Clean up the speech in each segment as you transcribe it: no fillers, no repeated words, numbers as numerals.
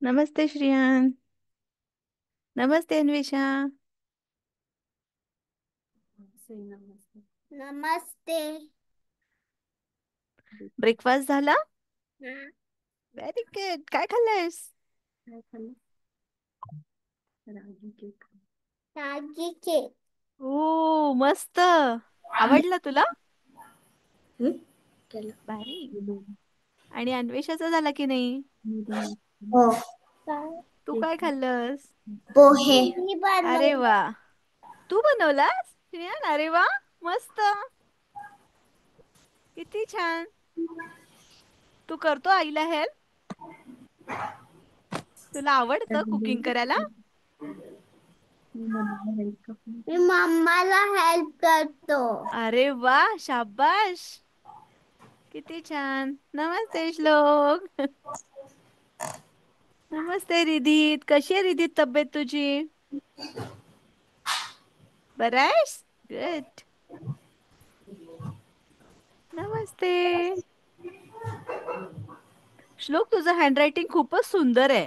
नमस्ते श्रियान. नमस्ते अन्वेषा. नमस्ते. Breakfast झाला? हा. Very good. काय खाल्लंयस? काय खाल्लं? रागी केक. रागी केक. ओ मस्त. आवडला तुला? हं? केलं. भारी. आणि अन्वेषाचा झाला की नाही? हो. काय? तू काय खाल्लंस? पोहे. मी अरे बनवलं. वा. तू बनवलास श्रियान? अरे वा. मस्त. किती छान. तू करतो आईला हेल्प? तुला आवडतं कुकिंग करायला? मी मम्माला हेल्प करतो. अरे वा. शाबाश. किती छान. नमस्ते श्लोक. नमस्ते रिधीत. कशी आहे रिधीत तब्येत तुझी? बरं आहेस? गुड. नमस्ते. श्लोक तुझं हँडरायटिंग खूपच सुंदर आहे.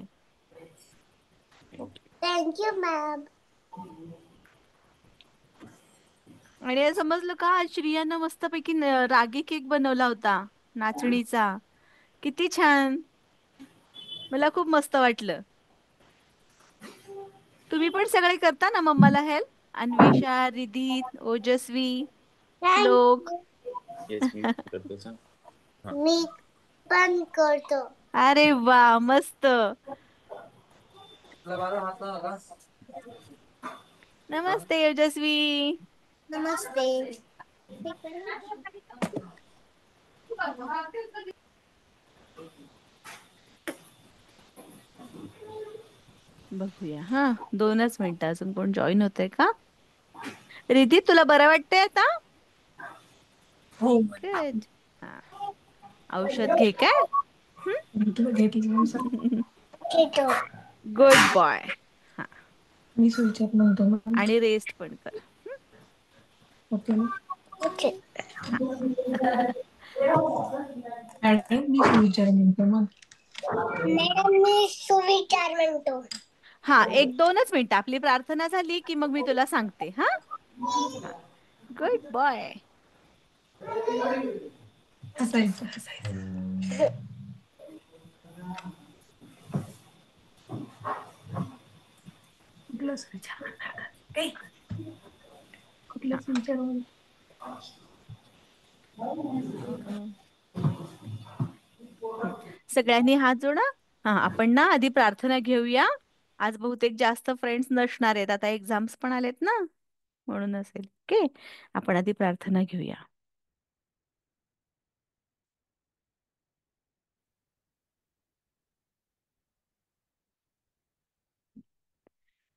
Thank you ma'am. आणि हे समजलं का आज श्रियानं मस्तपैकी रागी केक बनवला होता नाचणीचा. किती छान. मला खूप मस्त वाटलं. तुम्ही पण सगळे करता ना मम्माला हेल्प? अन्वेषा, रिधित, ओजस्वी, श्लोक. थँक्यू. येस मी करतोच हा. हा. मी पण करतो. अरे वा मस्त. नमस्ते ओजस्वी. नमस्ते. बघूया हा. 2च मिनिटं अजून कोण जॉईन होतंय का? रिधी तुला बरं वाटतंय आता? हो. गुड. हा. औषध घे काय? घेतलं. घेतो. Good boy. हा. मी विचारत नव्हतो ना. आणि रेस्ट पण कर. हं? ओके ना. ओके. हा. मॅडम मी सुविचार म्हणतो मग. मॅडम मी सुविचार म्हणतो. हा 1-2च मिनिटं आपली प्रार्थना झाली की मग मी तुला सांगते हा. हा. Good boy. हसायचं हसायचं. कुठलंच विचार काय हा. कुठलंच विचार. हं. सगळ्यांनी हात जोडा. हा आपण ना आधी प्रार्थना घेऊया. आज बहुतेक जास्त फ्रेंड्स नसणार आहेत. आता एक्झाम्स पण आलेत ना, म्हणून असेल. ओके. आपण आधी प्रार्थना घेऊया.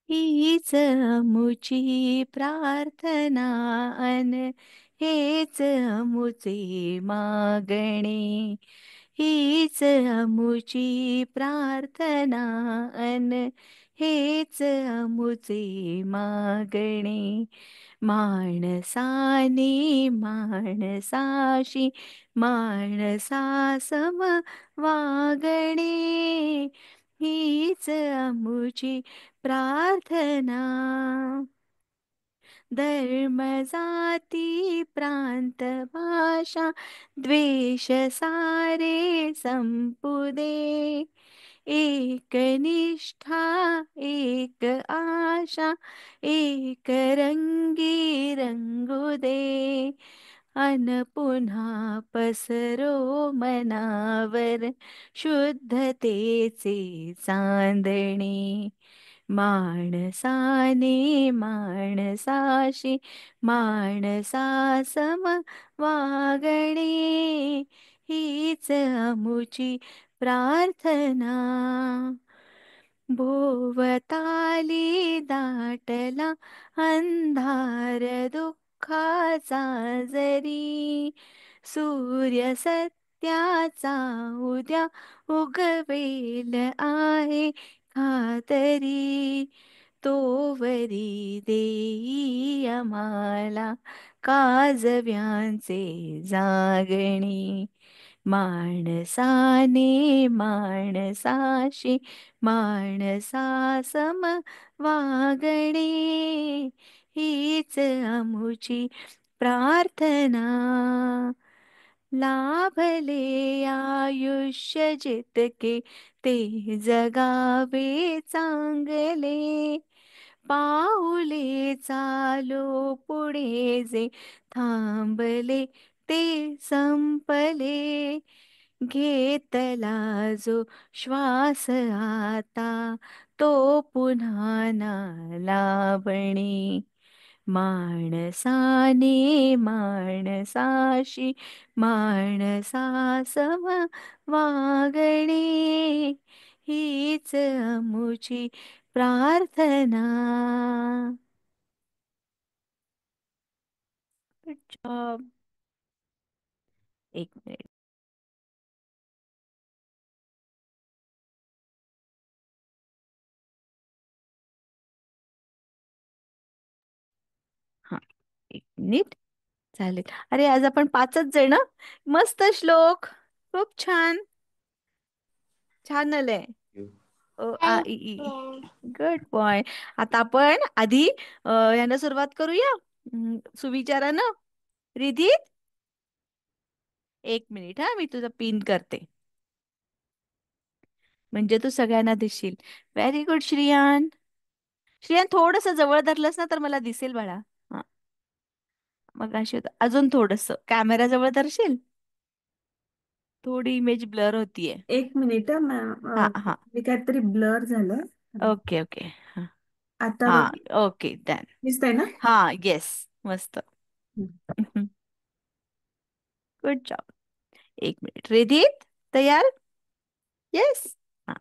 हीच आमुची प्रार्थना अन हेच आमुचे मागणे. हीच आमुची प्रार्थना अन हेच आमुचे मागणे. माणसाने माणसाशी माणसासम वागणे. हीच आमुची प्रार्थना. धर्म जाती प्रांत भाषा द्वेष सारे संपुदे. एक निष्ठा एक आशा एक रंगी रंगू दे. अन पुन्हा पसरो मनावर शुद्धतेचे चांदणे. माणसाने माणसाशी माणसासम वागणे. हीच आमुची प्रार्थना. भोवताली दाटला अंधार दुःखाचा जरी. सूर्य सत्याचा उद्या उगवेल आहे खातरी. तोवरी देई आम्हाला काजव्यांचे जागणे. माणसाने माणसाशी माणसासम वागणे हीच आमुची प्रार्थना. लाभले आयुष्य जितके ते जगावे चांगले. पाऊले चालो पुढे जे थांबले ते संपले. घेतला जो श्वास आता तो पुन्हा ना लाभणे. माणसाने माणसाशी माणसासम वागणे हीच आमुची प्रार्थना. Good job. एक मिनिट. हा, एक मिनिट. चालेल. अरे आज आपण पाचच जण. मस्त श्लोक. खूप छान. छान आलंय. ओ आ इ ई. Good boy. आता आपण आधी यानं सुरुवात करूया. सुविचारानं. रिधी, एक मिनिट हा, मी तुझा पिन करते म्हणजे तू सगळ्यांना दिसशील. Very good Shriyan. श्रियान थोडस जवळ धरलंस ना तर मला दिसेल बाळा. हा, मग अशी अजून थोडस कॅमेरा जवळ धरशील. थोडी इमेज ब्लर होतीये. एक मिनिट हं, हा हा. मी काहीतरी ब्लर झालं. Okay okay. हा आता हा. बघ, ओके डन. दिसतंय ना? हा येस. मस्त. हं. Good job. एक मिनिट. रिधित तयार. येस. हा.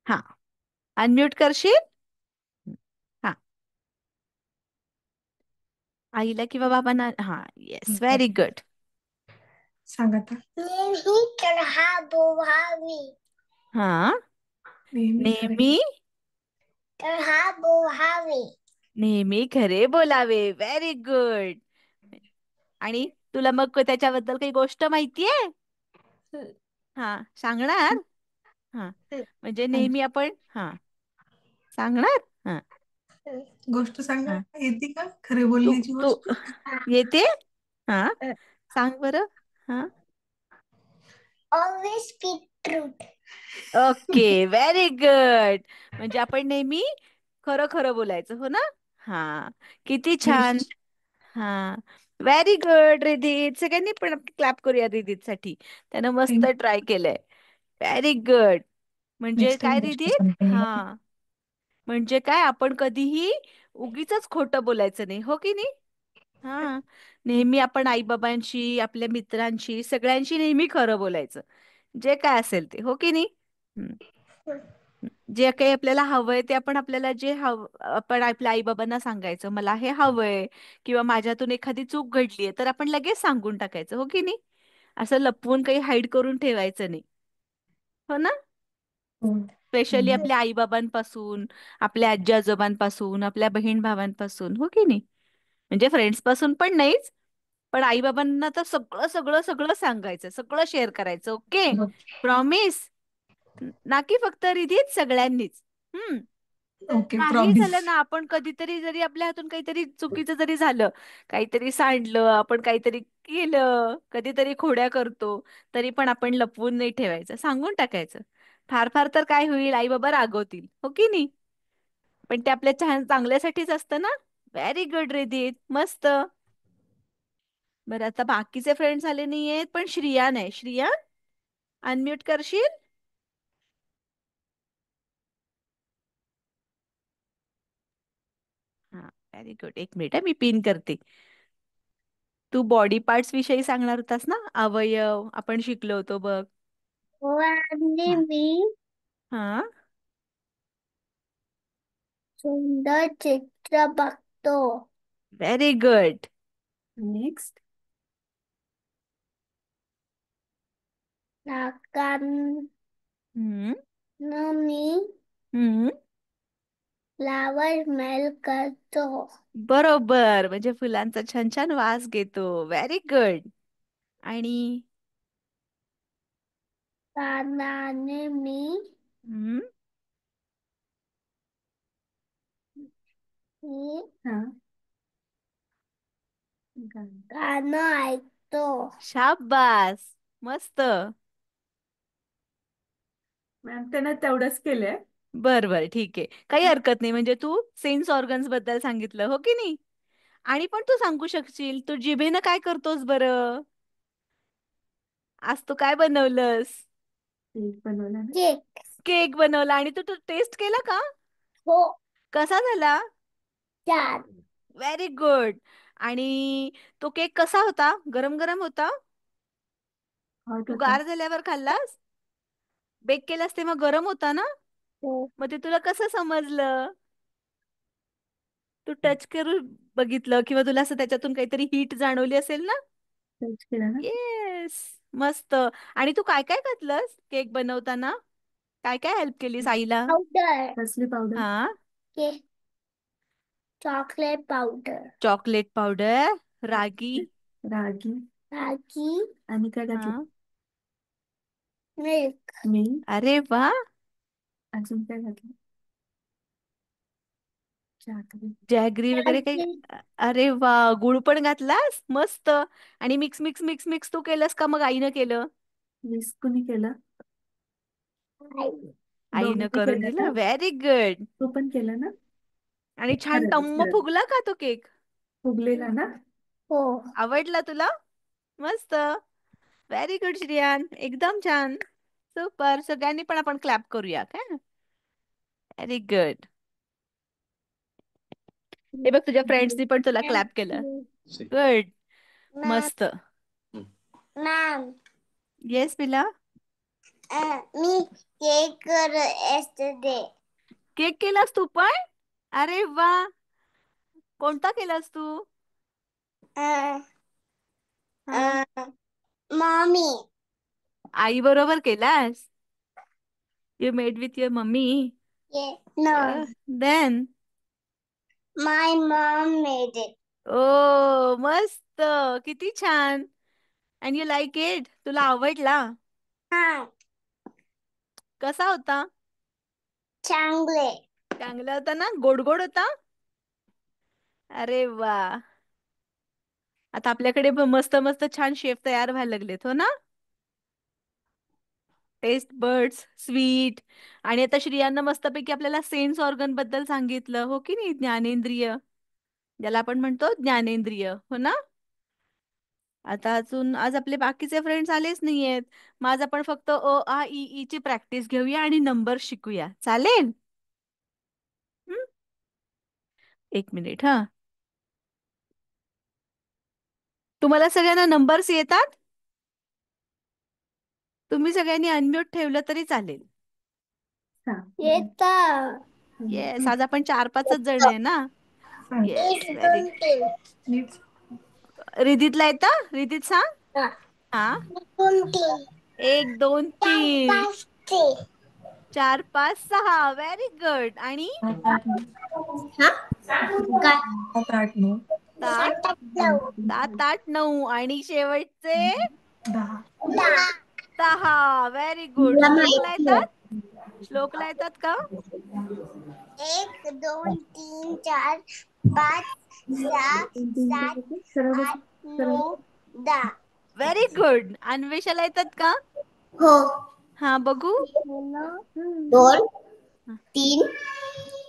हा, अनम्यूट करशील. हा, आईला किंवा बाबांना. हा येस, व्हेरी गुड. सांग आता. नेहमी तऱ्हा हा, नेहमी खरे नेहमी तऱ्हा नेहमी खरे बोलावे. Very good. आणि तुला मग त्याच्याबद्दल काही गोष्ट माहितीये? हा, सांगणार. हा, म्हणजे नेहमी आपण हा सांगणार. हा गोष्ट हा. सांगणार येते का, खरे तू बोलण्याची तू गोष्ट? येते. हा, सांग बरं. हा. Always speak truth. Okay, very good. म्हणजे आपण नेहमी खरं खरं बोलायचं, हो ना? हा, किती छान. हा, व्हेरी गुड रिधित. सगळ्यांनी पण क्लॅप करूया रिधित साठी. त्यानं मस्त ट्राय केलंय. Very good. म्हणजे नेक्स्ट टाइम काय गोष्ट रिधित? सांगते मी. हा, म्हणजे काय आपण कधीही उगीचच खोटं बोलायचं नाही, हो की नाही? हा, नेहमी आपण आईबाबांशी, आपल्या मित्रांशी, सगळ्यांशी नेहमी खरं बोलायचं. जे काय असेल ते, हो की नाही? हम्म. जे काही आपल्याला हवंय ते आपण आपल्याला जे आपण आपल्या आई बाबांना सांगायचं, मला हे हवंय किंवा माझ्यातून एखादी चूक घडलीये तर आपण लगेच सांगून टाकायचं, हो की नाही? असं लपवून काही हाईड करून ठेवायचं नाही, हो ना? स्पेशली आपल्या आई बाबांपासून, आपल्या आजी आजोबांपासून, आपल्या बहीण भावांपासून, हो की नाही? म्हणजे फ्रेंड्स पासून पण नाहीच, पण आई बाबांना तर सगळं सगळं सगळं सांगायचं, सगळं शेअर करायचं. Okay, promise. ना की फक्त रिधीत, सगळ्यांनीच. हम्म. ओके, काही प्रॉमिस. झालं ना, आपण कधीतरी जरी आपल्या हातून काहीतरी चुकीचं जरी झालं, काहीतरी सांडलं, आपण काहीतरी केलं, कधीतरी खोड्या करतो, तरी पण आपण लपवून नाही ठेवायचं, सांगून टाकायचं. फार फार तर काय होईल, आई बाबा रागवतील, हो की नाही? पण ते आपल्या छान चांगल्यासाठीच असतं ना. व्हेरी गुड रिधित, मस्त. बरं, आता बाकीचे फ्रेंड्स आले नाहीयेत, पण श्रियान आहे. श्रियान, अनम्यूट करशील. हा, व्हेरी गुड. एक मिनिट, मी पिन करते. तू बॉडी पार्ट्स विषयी सांगणार होतास ना, अवयव आपण शिकलो होतो बघ. हो, आणि हा मी हा. सुंदर चित्र बघतो. Very good. नेक्स्ट. नाकान हम्म मी हम्म फ्लावर स्मेल करतो. बरोबर, म्हणजे फुलांचा छान छान वास घेतो. Very good. आणि कानाने मी हम्म, मी हा गाणं ऐकतो. शाबास, मस्त. मॅम त्यानं तेवढंच केलंय. बर बर, ठीक आहे, काही हरकत नाही. म्हणजे तू सेन्स ऑर्गन्स बद्दल सांगितलं, हो की नाही? आणि पण तू सांगू शकशील, तू जिभेनं काय करतोस बरं? आज तू काय बनवलंस? केक बनवला ना. केक. केक बनवला. आणि तू तू टेस्ट केला का? हो. कसा झाला? चार. Very good. आणि तो केक कसा होता? गरम गरम होता? हॉट तू होता. गार झाल्यावर खाल्लास? बेक केलास तेव्हा गरम होता ना? हो. मग ते तुला कसं समजलं? तू टच करून बघितलं किंवा तुला असं त्याच्यातून काहीतरी हीट जाणवली असेल ना? टच केला ना. येस, मस्त. आणि तू काय काय घातलंस केक बनवताना? काय काय हेल्प केलीस आईला? पावडर. कसली पावडर? हा, के चॉकलेट पावडर. चॉकलेट पावडर, रागी. रागी. रागी. आणि काय घातलं? हा, मिल्क. मिल्क. अरे वा. अजून काय घातलं? चॉकलेट. जॅगरी वगैरे काही? अरे वा, गुळ पण घातलास? मस्त. आणि मिक्स मिक्स मिक्स मिक्स तू केलंस का मग आईनं केलं? मिक्स कोणी केलं? आई. आईनं दोघांनी करून केलं दिलं. का? Very good. तू पण केलं ना. आणि छान खरंच टम्म खरंच फुगला का तो केक? फुगलेला ना. हो. आवडला तुला? मस्त. व्हेरी गुड श्रियान, एकदम छान. सुपर. सगळ्यांनी पण आपण क्लॅप करूया काय? Very good. हे बघ, तुझ्या फ्रेंड्सनी पण तुला क्लॅप केलं. गुड. मॅम. मस्त. मॅम. येस पिला. मी केक कर yesterday. केक केलास तू पण? अरे वा. कोणता केलास तू? हा, मॉमी. आई बरोबर केलास? You made with your mummy? No. Then My mom made it. ओ मस्त. किती छान. And you like it? तुला आवडला? हा. कसा होता? चांगले. चांगला होता ना? गोड गोड होता? अरे वा. आता आपल्याकडे पण मस्त मस्त छान शेफ तयार व्हायला लागलेत, हो ना? Taste buds sweet. आणि आता श्रियांना मस्तपैकी आपल्याला सेन्स ऑर्गन बद्दल सांगितलं, हो की नाही? ज्ञानेंद्रिय, ज्याला आपण म्हणतो ज्ञानेंद्रिय, हो ना? आता अजून आज आपले बाकीचे फ्रेंड्स आलेच नाहीयेत. मग आज आपण फक्त अ आ इ ई ची प्रॅक्टिस घेऊया आणि नंबर शिकूया, चालेल? हं? एक मिनिट हा. तुम्हाला सगळ्यांना नंबर्स येतात? तुम्ही सगळ्यांनी अनम्यूट ठेवलं तरी चालेल. येत. येस, आज आपण 4-5च जण आहे ना. येस, एक व्हेरी. दोन तीन. रिधितला येता? रिधित सांग. हा. हा, एक दोन तीन. 1 2 चार 3 पाच ते. 4 5 6. Very good. आणि हा. काय? सात आठ नऊ. 7 सात आठ नऊ. 7 8 9 आणि शेवटचे दहा. दहा. 10. Very good. मला श्लोकला माहिती आहे. येतात? श्लोकला येतात का? एक दोन तीन चार पाच सहा सात आठ नऊ दहा. Very good. अन्वेषाला येतात का? हो. हा, बघू. दोन हा, तीन दोन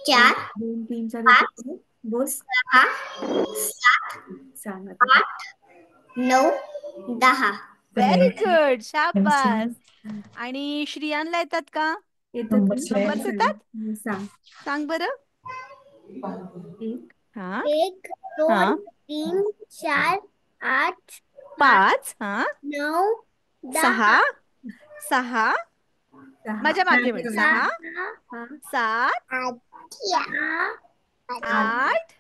चार दोन तीन चार पाच येतात. बोल. सहा सात सांग आता. आठ नऊ दहा. Very good. शाबास. आणि श्रियानला येतात का? नंबर्स येतात? सांग. सांग बरं. एक. हा, एक हा, दोन तीन चार आठ आठ 5. हा, नऊ 6 दहा. 6. दहा. माझ्या मागे म्हण. 6 सहा 7 आठ दहा 8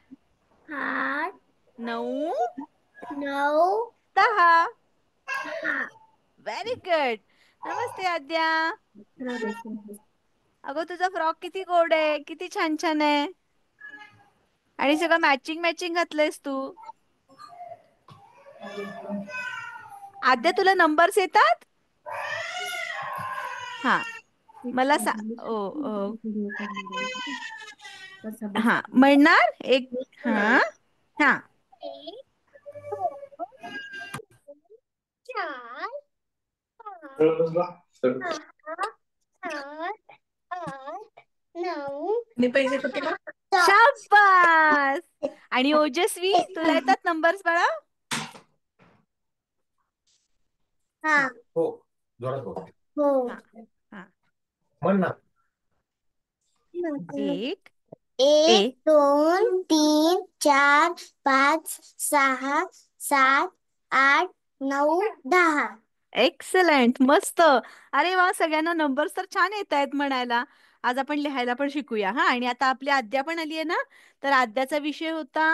आठ 9 नऊ 10. दहा. Very good. नमस्ते आद्या. अगं तुझा फ्रॉक किती गोड आहे, किती छान छान आहे. आणि सगळं मॅचिंग मॅचिंग घातलंयस तू. आद्या तुला नंबर्स येतात? हा. मला सा ओ, ओ, हा म्हणणार एक. हा. हा. एक, दोन, तीन, चार, पाच, सहा, सात, आठ, नऊ आणि पैसे कुठे का? शाबास. आणि ओजस्वी तुला येतात नंबर्स बाळा? हा. हा. हो. जोरात बोल. हो. हा. हा. म्हण ना. एक. ए. एक, दोन, तीन, चार, पाच, सहा, सात, आठ, नऊ, 10. एक्सलंट, मस्त. अरे वा, सगळ्यांना नंबर्स तर छान येत आहेत म्हणायला. आज आपण लिहायला पण शिकूया. हा. आणि आता आपली आद्या पण आली आहे ना, तर आद्याचा विषय होता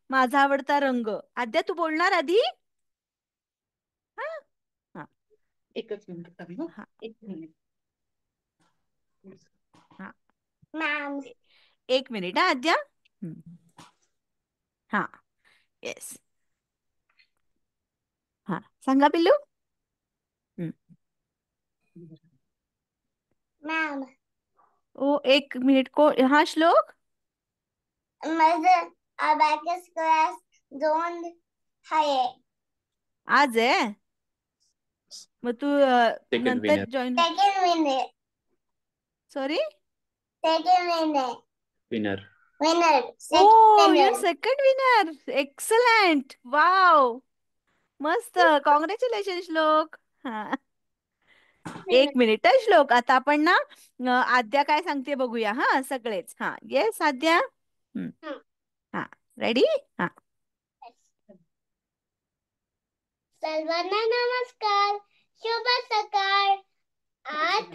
माझा आवडता रंग. आद्या तू बोलणार आधी? हा. हा. एकच मिनिट थांब हं. हा. एक मिनिट. हा. मॅम. एक मिनिट हा आद्या. हम्म. हा. येस. हा सांगा पिल्लू. हम्म. मॅम. ओ एक मिनिट, को हा श्लोक. माझं अबॅकस क्लास 2 आहे. आज आहे. मग तू सेकंड नंतर winner. Join. Second winner. Sorry. Second winner. Winner. Winner. Second oh your winner. Second winner. Excellent. Wow. मस्त. कॉंग्रॅच्युलेशन श्लोक. हा. एक मिनिट श्लोक. आता आपण ना आद्या काय सांगते बघूया हा सगळेच. हा येस आद्या. हम्म. हा. रेडी. हा. सर्वांना नमस्कार. शुभ सकाळ. आज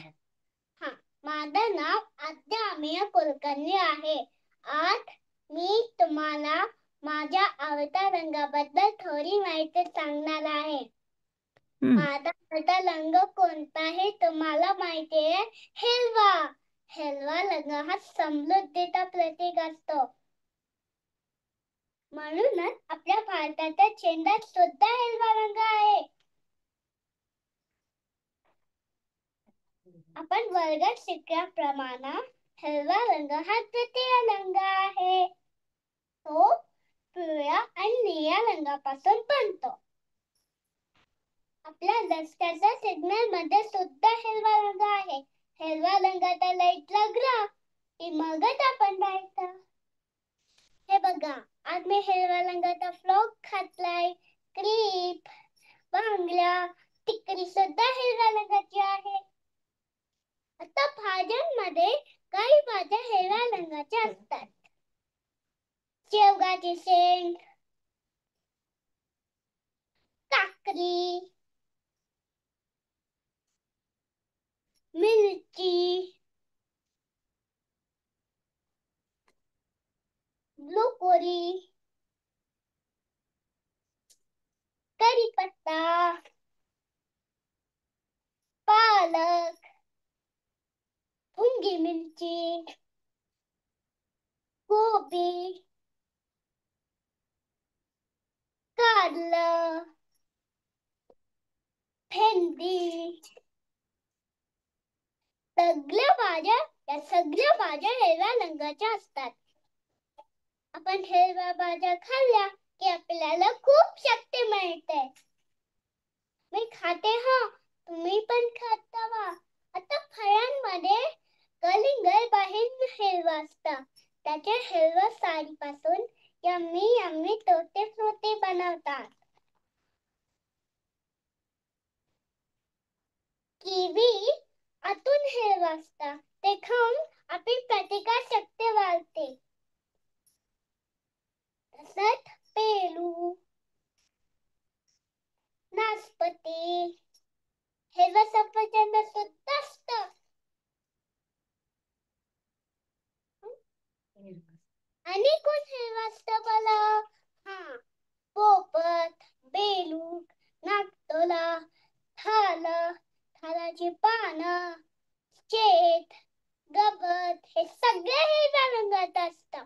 हा माझं नाव आद्या अमेय कुलकर्णी आहे. आज मी तुम्हाला माझ्या आवडत्या रंगाबद्दल थोडी माहिती सांगणार आहे. हम्म. माझा आवडता रंग कोणता हे तुम्हाला माहिती आहे? हिरवा. हिरवा रंग हा समृद्धीचा प्रतीक असतो. म्हणूनच आपल्या भारताच्या झेंड्यात सुद्धा हिरवा रंग आहे. आपण वर्गात शिकल्याप्रमाणे हिरवा रंग हा तृतीय रंग आहे. तो पिवळ्या आणि निळ्या रंगापासून बनतो. आपल्या रस्त्याच्या सिग्नल मध्ये सुद्धा हिरवा रंग आहे. हिरवा रंगाचा लाईट लागला की मगच आपण जायचं. हे बघा, आज मी हिरव्या रंगाचा फ्रॉक घातलाय. क्लिप, बांगड्या, टिकली सुद्धा हिरव्या रंगाची आहे. आता भाज्यांमध्ये काही भाज्या हिरव्या रंगाच्या असतात. शेवगाची शेंग, काकडी, मिरची, ब्रोकोली, कढीपत्ता, पालक, हिरवी मिरची, गोबी, कारलं, भेंडी, या सगळ्या भाज्या हिरव्या रंगाच्या असतात. आपण हिरव्या भाज्या खाल्ल्या की आपल्याला खूप शक्ती मिळते. मी खाते हा, तुम्ही पण खात जावा. आता फळांमध्ये कलिंगड बाहेर हिरवा असतं. त्याच्या हिरव्या सालीपासून यम्मी यम्मी टोटे फ्रुटी बनवतात. किवी आतून हिरवा असतं. ते खाऊन आपली प्रतिकार शक्ती वाढते. तसंच पेरू, नासपती, हिरवं सफरचंद सुद्धा असतं. आणि कोण हिरवं असतं मला? हा, पोपट, बेलूग, नागतोला, थाल, थालाची पानं, चेट, गवत हे सगळे हिरव्या रंगात असतं.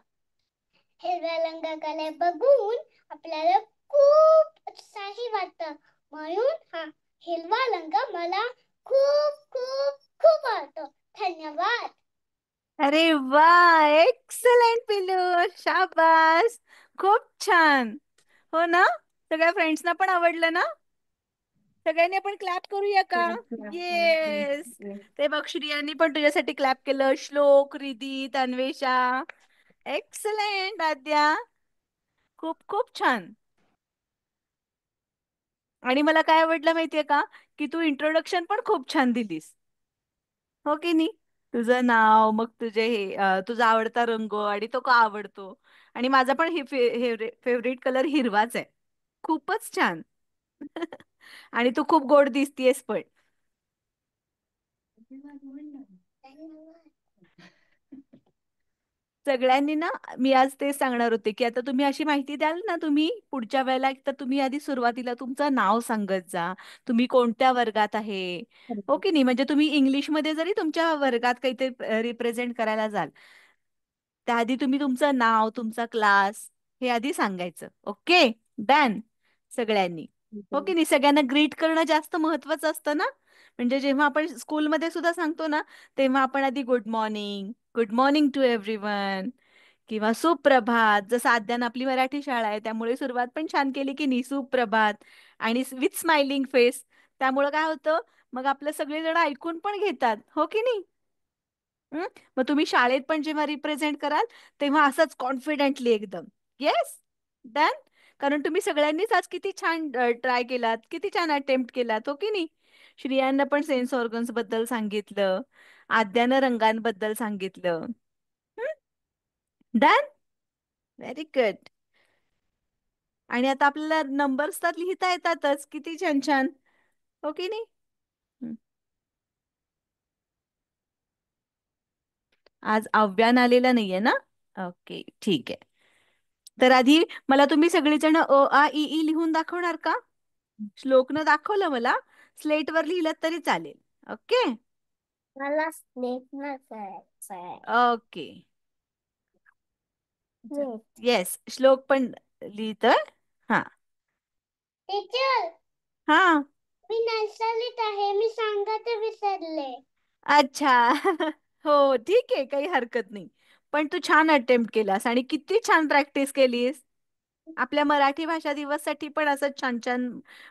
हिरव्या रंगाकडे बघून आपल्याला खूप उत्साही वाटतं. म्हणून हा हिरवा रंग मला खूप खूप खूप आवडतो. धन्यवाद. अरे वा, एक्सलेंट पिलू, शाबास, खूप छान. हो ना, सगळ्या फ्रेंड्सना पण आवडलं ना? सगळ्यांनी आपण क्लॅप करूया का? येस. ते बघ, श्रियांनी पण तुझ्यासाठी क्लॅप केलं. श्लोक, रिधी, अन्वेषा, एक्सलेंट. आद्या, खूप खूप छान. आणि मला काय आवडलं माहितीये का, की तू इंट्रोडक्शन पण खूप छान दिलीस. हो की नाही? तुझं नाव, मग तुझे हे तुझा आवडता रंग आणि तो का आवडतो. आणि माझा पण हे फेवरेट कलर हिरवाच आहे. खूपच छान. आणि तू खूप गोड दिसतीयस पण. सगळ्यांनी ना, मी आज तेच सांगणार होते, की आता तुम्ही अशी माहिती द्याल ना, तुम्ही पुढच्या वेळेला, तर तुम्ही आधी सुरुवातीला तुमचं नाव सांगत जा. तुम्ही कोणत्या वर्गात आहे. हो की नाही? म्हणजे तुम्ही इंग्लिशमध्ये जरी तुमच्या वर्गात काहीतरी रिप्रेझेंट करायला जाल, त्याआधी तुम्ही तुमचं नाव, तुमचा क्लास हे आधी सांगायचं. Okay, done. सगळ्यांनी. हो की नाही? सगळ्यांना ग्रीट करणं जास्त महत्वाचं असतं ना. म्हणजे जेव्हा आपण स्कूलमध्ये सुद्धा सांगतो ना, तेव्हा आपण आधी गुड मॉर्निंग टू एव्हरीवन, किंवा सुप्रभात. जसं आद्यान आपली मराठी शाळा आहे, त्यामुळे सुरुवात पण छान केली की नाही, सुप्रभात. आणि विथ स्माइलिंग फेस. त्यामुळं काय होतं, मग आपलं सगळेजण ऐकून पण घेतात. हो की नाही? हं? मग तुम्ही शाळेत पण जेव्हा रिप्रेझेंट कराल, तेव्हा असंच कॉन्फिडेंटली एकदम. Yes, done. कारण तुम्ही सगळ्यांनीच आज किती छान ट्राय केलात, किती छान अटेम्प्ट केलात. हो की नाही? श्रियांना पण सेन्स ऑर्गन्स बद्दल सांगितलं. आद्यानं रंगांबद्दल सांगितलं. डन. Very good. आणि आता आपल्याला नंबर्स तर लिहिता येतातच, किती छान छान. हो की नाही? हं. आज आव्यान आलेला नाहीये ना? ओके, ठीक आहे. तर आधी मला तुम्ही सगळेजण अ आ इ ई लिहून दाखवणार का? श्लोकनं दाखवलं मला. स्लेटवर लिहिलं तरी चालेल. ओके. मला स्नेक नसायचंय. ओके. नीट. येस, श्लोक पण लिहितोय. हा. टीचर, हा. मी नर्सरीत आहे. मी सांगत विसरले. अच्छा. हो, ठीक आहे, काही हरकत नाही. पण तू छान अटेम्प्ट केलास आणि किती छान प्रॅक्टिस केलीस. आपल्या मराठी भाषा दिवससाठी पण असं छान छान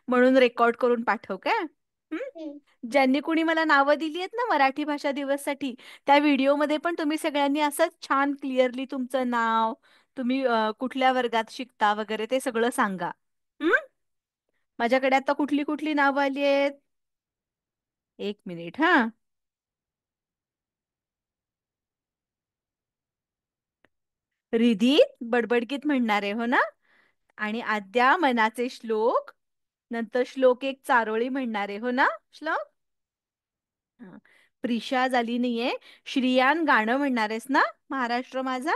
म्हणून रेकॉर्ड करून पाठव काय. हं? हं. ज्यांनी कुणी मला नावं दिली आहेत ना मराठी भाषा दिवससाठी, त्या व्हिडिओमध्ये पण तुम्ही सगळ्यांनी असंच छान क्लिअरली तुमचं नाव, तुम्ही कुठल्या वर्गात शिकता वगैरे ते सगळं सांगा. हं? माझ्याकडे आता कुठली कुठली नावं आली आहेत. एक मिनिट हा. रिधी बडबडगीत म्हणणारे, हो ना. आणि आद्या मनाचे श्लोक. नंतर श्लोक एक चारोळी म्हणणारे, हो ना श्लोक. हा. प्रिशा झाली नाहीये. श्रियान गाणं म्हणणारेस ना, महाराष्ट्र माझा.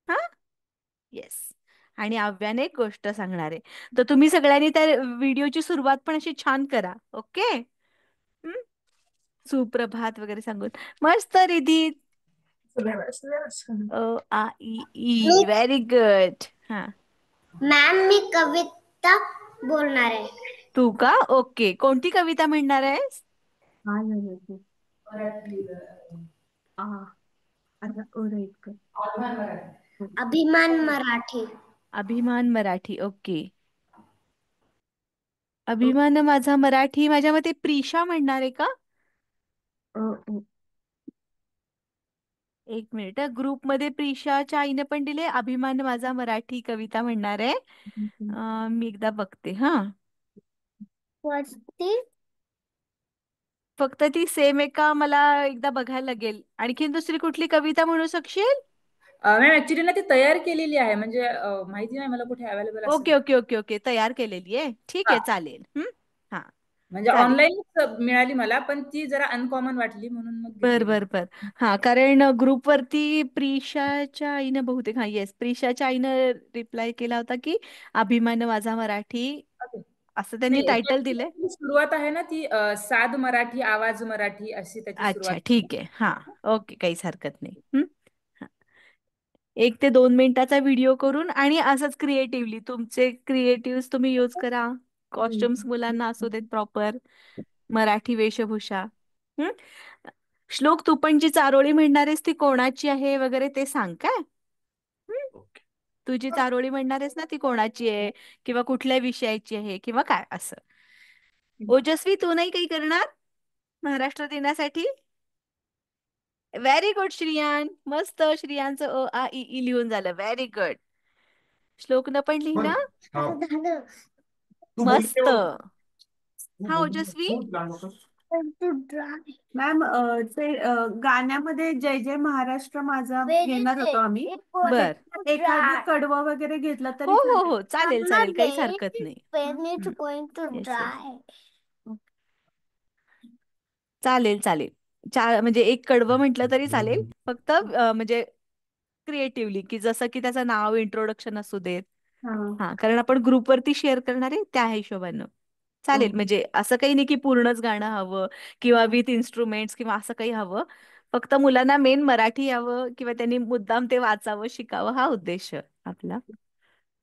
हा. येस. आणि आव्याने एक गोष्ट सांगणार आहे. तर तुम्ही सगळ्यांनी त्या व्हिडिओची सुरुवात पण अशी छान करा. ओके. हं? सुप्रभात वगैरे सांगून. मस्त रिधी. अ आ इ ई, व्हेरी गुड. हा. मॅम, मी कविता बोलणार आहे. तू का? ओके, कोणती कविता म्हणणार आहेस? अभिमान मराठी. अभिमान मराठी. ओके. अभिमान माझा मराठी, माझ्या मते प्रिशा म्हणणार आहे का? एक मिनिट, ग्रुपमध्ये प्रिशाच्या आईने पण दिले अभिमान माझा मराठी कविता म्हणणार आहे. मी एकदा बघते हा. वस्ती. फक्त ती सेम आहे का, मला एकदा बघायला लागेल. आणखीन दुसरी कुठली कविता म्हणू शकशील? मॅम ऍक्च्युली ना ती तयार केलेली आहे, म्हणजे माहिती नाही मला कुठे अवेलेबल असेल. ओके ओके ओके ओके, तयार केलेली आहे. ठीक हा, आहे, चालेल. हा. म्हणजे चालेल. ऑनलाईन मिळाली मला, पण ती जरा अनकॉमन वाटली म्हणून मग बर घेतली मी. बर बर. हा, कारण ग्रुपवरती प्रिशाच्या आईनं बहुतेक, हा येस, प्रिशाच्या आईनं रिप्लाय केला होता की अभिमान माझा मराठी. ओके. असं त्यांनी नाही, टायटल दिलंय. त्याची सुरुवात आहे ना ती साध मराठी, आवाज मराठी अशी त्याची सुरुवात अच्छा, आहे. ठीक आहे. हा, ओके, काहीच हरकत नाही. 1 ते 2 मिनिटाचा व्हिडिओ करून आणि असंच क्रिएटिव्हली तुमचे क्रिएटिव्ह तुम्ही यूज करा. कॉस्ट्युम्स मुलांना असू देत प्रॉपर, मराठी वेशभूषा. हं? श्लोक, तू पण जी चारोळी म्हणणार आहेस ती कोणाची आहे वगैरे ते सांग काय. हं? तू जी चारोळी म्हणणार आहेस ना ती कोणाची आहे, किंवा कुठल्या विषयाची आहे, किंवा काय असं. ओजस्वी, तू नाही काही करणार महाराष्ट्र दिनासाठी? व्हेरी गुड श्रियान, मस्त. श्रियांचं आ इ ई लिहून झालं. Very good. श्लोकनं पण लिहिलं. तू बोलली मस्त. तेव्हा तू हा, बोलली ओजस्वी. खूप लहान होतं. मॅम ते गाण्यामध्ये जय जय महाराष्ट्र माझा घेणार होतो आम्ही. मग बर. त्याच्यात एखादं कडवं वगैरे घेतलं हो तरी हो चालेल. हो, चालेल चालेल, काहीच हरकत नाही. When it's हं. going to yes yes, dry. चालेल चालेल. म्हणजे एक कडवं म्हटलं तरी चालेल. फक्त म्हणजे क्रिएटिव्हली, की जसं की त्याचं नाव, इंट्रोडक्शन असू देत. हा. हा, कारण आपण ग्रुपवरती शेअर करणार आहे त्या हिशोबानं चालेल. ओके. म्हणजे असं काही नाही की पूर्णच गाणं हवं किंवा विथ इन्स्ट्रुमेंट्स किंवा असं काही हवं. फक्त मुलांना मेन मराठी यावं किंवा त्यांनी मुद्दाम ते वाचावं, शिकावं, हा उद्देश आपला.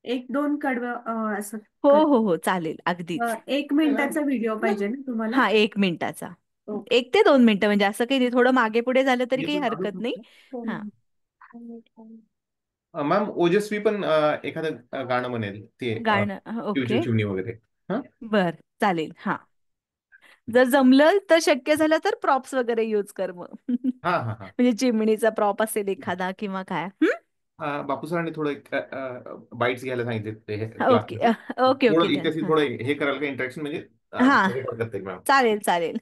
एक दोन कडवं असं हो कर. हो हो, चालेल अगदीच. 1 मिनिटाचा व्हिडिओ पाहिजे ना तुम्हाला? हा, 1 मिनिटाचा. ओके. 1 ते 2 मिनिटं, म्हणजे असं काही नाही. थोडं मागे पुढे झालं तरी काही हरकत नाही. हा, मॅम ओजस्वी पण एखादं गाणं म्हणेल ते गाणं चिवचिव ओके. चिमणी वगैरे. हा बर, चालेल. हा, जर जमलं तर शक्य झालं तर प्रॉप्स वगैरे यूज कर मग. हा हा हा. म्हणजे चिमणीचा प्रॉप असेल एखादा किंवा काय. बापू सरांनी थोडं बाईट्स घ्यायला सांगितले ते ओके क्लासमध्ये. ओके थोडं ओके देन. इथे थोडं हे कराल का इंटरॅक्शन, म्हणजे हा, रेकॉर्ड करता येईल मॅम. चालेल चालेल.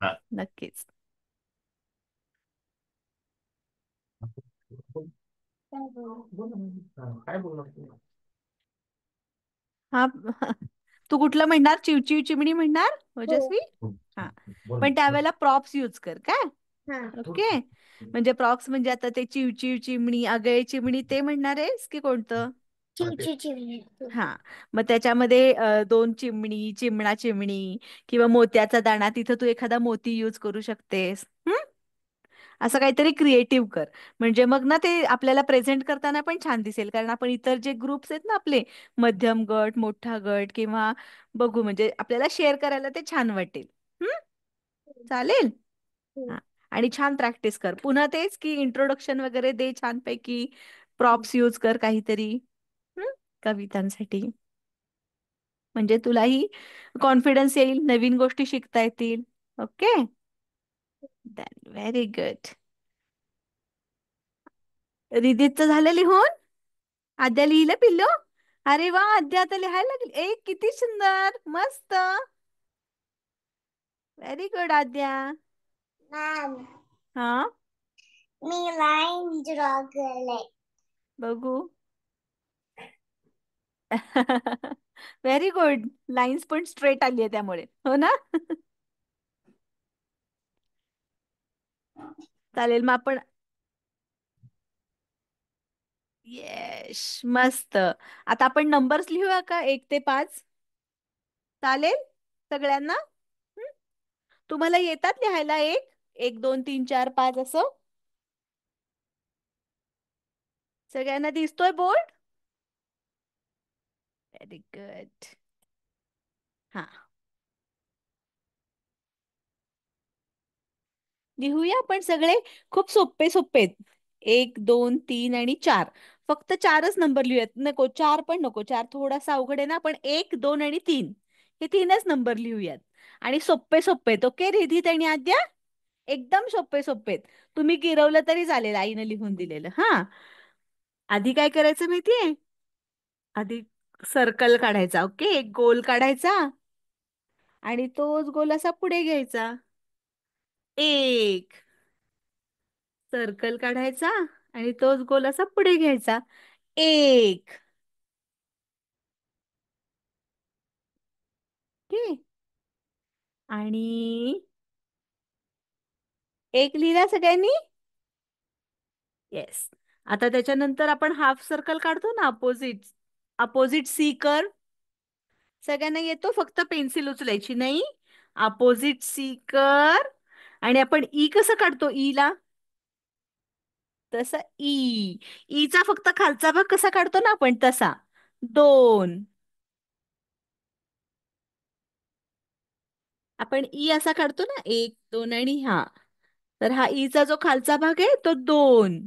हा. नक्कीच. काय बोलणार तुम्ही? हा. तू कुठलं म्हणणार? चिवचिव चिमणी म्हणणार हो. ओजस्वी? हा, बोल पण त्यावेळेला प्रॉप्स यूज कर काय. हा. ओके. म्हणजे प्रॉप्स म्हणजे आता ते चिवचिव चिमणी, आगळे चिमणी ते म्हणणार आहेस की कोणतं? चिवचिव. हा, मग त्याच्यामध्ये 2 चिमणी, चिमणा चिमणी किंवा मोत्याचा दाणा, तिथं तू एखादा मोती यूज करू शकतेस. असं काहीतरी क्रिएटिव्ह कर. म्हणजे मग ना ते आपल्याला प्रेझेंट करताना पण छान दिसेल. कारण आपण इतर जे ग्रुप्स आहेत ना आपले, मध्यम गट, मोठा गट, किंवा बघू, म्हणजे आपल्याला शेअर करायला ते छान वाटेल. हम्म, चालेल. हा, आणि छान प्रॅक्टिस कर. पुन्हा तेच की इंट्रोडक्शन वगैरे दे छानपैकी. प्रॉप्स यूज कर काहीतरी. हम्म, कवितांसाठी. म्हणजे तुलाही कॉन्फिडन्स येईल, नवीन गोष्टी शिकता येतील. Okay, very good. रिदीपचं झालं लिहून? आद्या लिहिलं पिल्लू? अरे वा, आद्या आता लिहायला लागली. किती सुंदर, मस्त. व्हेरी गुड आद्या. मॅम, हा, मी लाईन ड्रॉ केले. बघू. Very good. लाईन्स पण स्ट्रेट आली आहे त्यामुळे, हो ना. चालेल, मग आपण. येस, मस्त. आता आपण नंबर्स लिहूया का, 1 ते 5? चालेल सगळ्यांना? हं? तुम्हाला येतात लिहायला? 1, 1, 2, 3, 4, 5 असं सगळ्यांना दिसतोय बोर्ड? Very good. हा, लिहूया आपण सगळे. खूप सोपे सोपे आहेत. 1, 2, 3 आणि 4. फक्त 4च नंबर लिहूयात. नको 4 पण नको. 4 थोडासा अवघड आहे ना. पण 1, 2 आणि 3 हे 3च नंबर लिहूयात. आणि सोपे सोपे आहेत. ओके रिधित आणि आद्या, एकदम सोपे सोपे आहेत. तुम्ही गिरवलं तरी चालेल आईनं लिहून दिलेलं. हा, आधी काय करायचं माहितीये? आधी सर्कल काढायचा. ओके, एक गोल काढायचा आणि तोच गोल असा पुढे घ्यायचा. एक सर्कल काढायचा आणि तोच गोल असा पुढे घ्यायचा. एक. ओके, आणि एक लिहिला सगळ्यांनी? येस. आता त्याच्यानंतर आपण हाफ सर्कल काढतो ना, अपोजिट. अपोजिट सी कर. सगळ्यांना येतो, फक्त पेन्सिल उचलायची नाही. अपोजिट सी कर. आणि आपण ई कसं काढतो, ई ला तसा ई. ईचा फक्त खालचा भाग कसा काढतो ना आपण तसा. 2. आपण ई असा काढतो ना, 1 2 आणि हा. तर हा ईचा जो खालचा भाग आहे तो 2.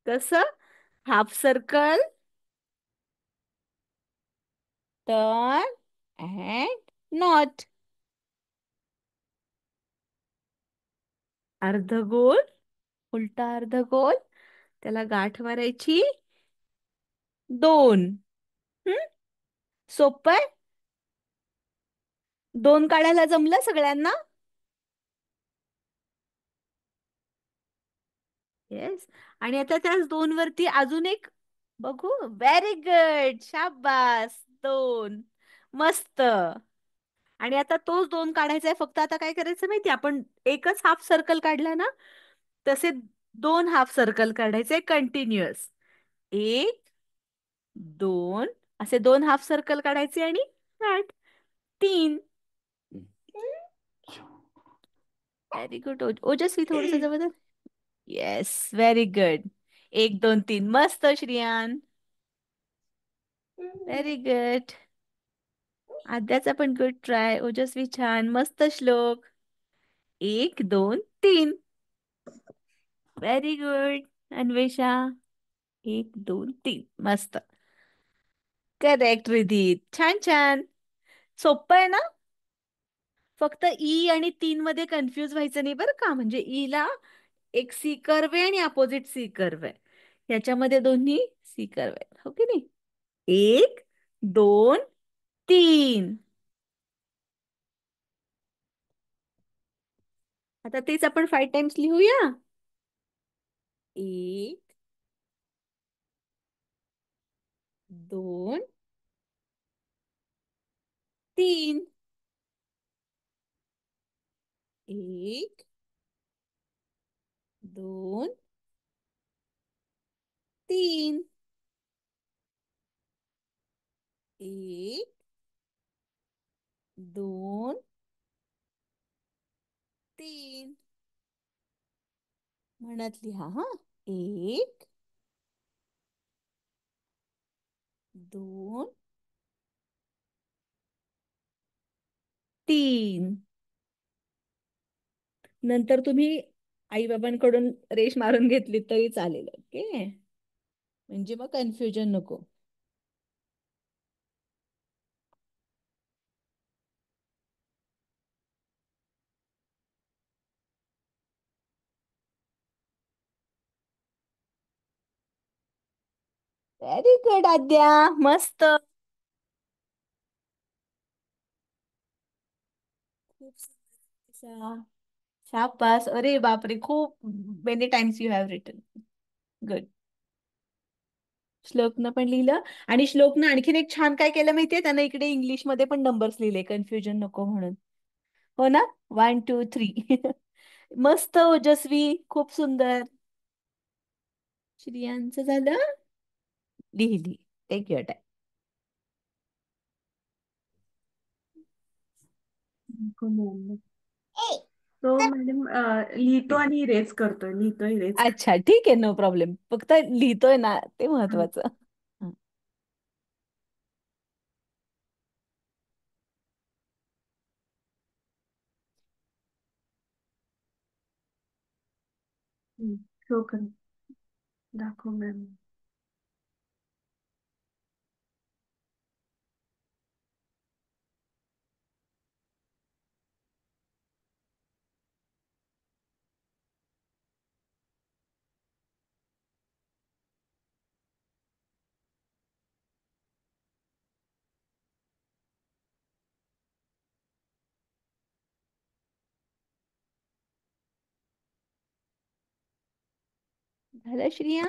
कसं? Half circle, turn and not. अर्धगोल, उलटा अर्धगोल, त्याला गाठ मारायची. 2. सोपं आहे. 2 काढायला जमलं सगळ्यांना? येस. आणि आता त्या 2 वरती अजून एक बघू. व्हेरी गुड, शाबास. 2. मस्त. आणि आता तोच 2 काढायचा आहे. फक्त आता काय करायचं माहिती, आपण एकच हाफ सर्कल काढला ना, तसे 2 हाफ सर्कल काढायचे कंटिन्युअस. 1 2 असे 2 हाफ सर्कल काढायचे आणि 3. Very good. ओजस्वी थोडस जवळ. Yes, very good. 1 2 3. मस्त श्रियान. Very good. आद्याचा पण गुड ट्राय. ओजस्वी छान. मस्त श्लोक. 1 2 3. Very good Anvesha. 1 2 3. मस्त. करेक्ट रिधी. छान छान. सोपं आहे ना? फक्त ई आणि 3 मध्ये कन्फ्युज व्हायचं नाही बरं का. म्हणजे ई ला एक सी कर्व आहे आणि अपोजिट सी कर्व आहे. याच्यामध्ये दोन्ही सी कर्व आहे, हो की नाही? 1 2 3. आता तेच आपण 5 टाइम्स लिहूया. 1 2 3. 1 2 3. 1 2 3. म्हणत लिहा हा. 1 2 3. नंतर तुम्ही आई बाबांकडून रेश मारून घेतली तरी चालेल. ओके, म्हणजे मग कन्फ्युजन नको. Very good Aadya. मस्त. खूप सुंदर. शाबास. अरे बापरे, खूप many times you have written. Good. श्लोकनं पण लिहिलं. आणि श्लोकनं आणखीन एक छान काय केलं माहितीये, त्यानं इकडे इंग्लिश मध्ये पण नंबर्स लिहिले, कन्फ्युजन नको म्हणून. हो ना. 1 2 3. मस्त ओजस्वी, खूप सुंदर. श्रियांचं झालं. लिहिली. Take your time. तो मॅडम लिहितो आणि इरेज करतोय, लिहितो इरेज. अच्छा ठीक आहे, नो प्रॉब्लेम. फक्त लिहितोय ना, ते महत्वाचं. हं. शो कर, दाखव मॅम. झालं श्रिया?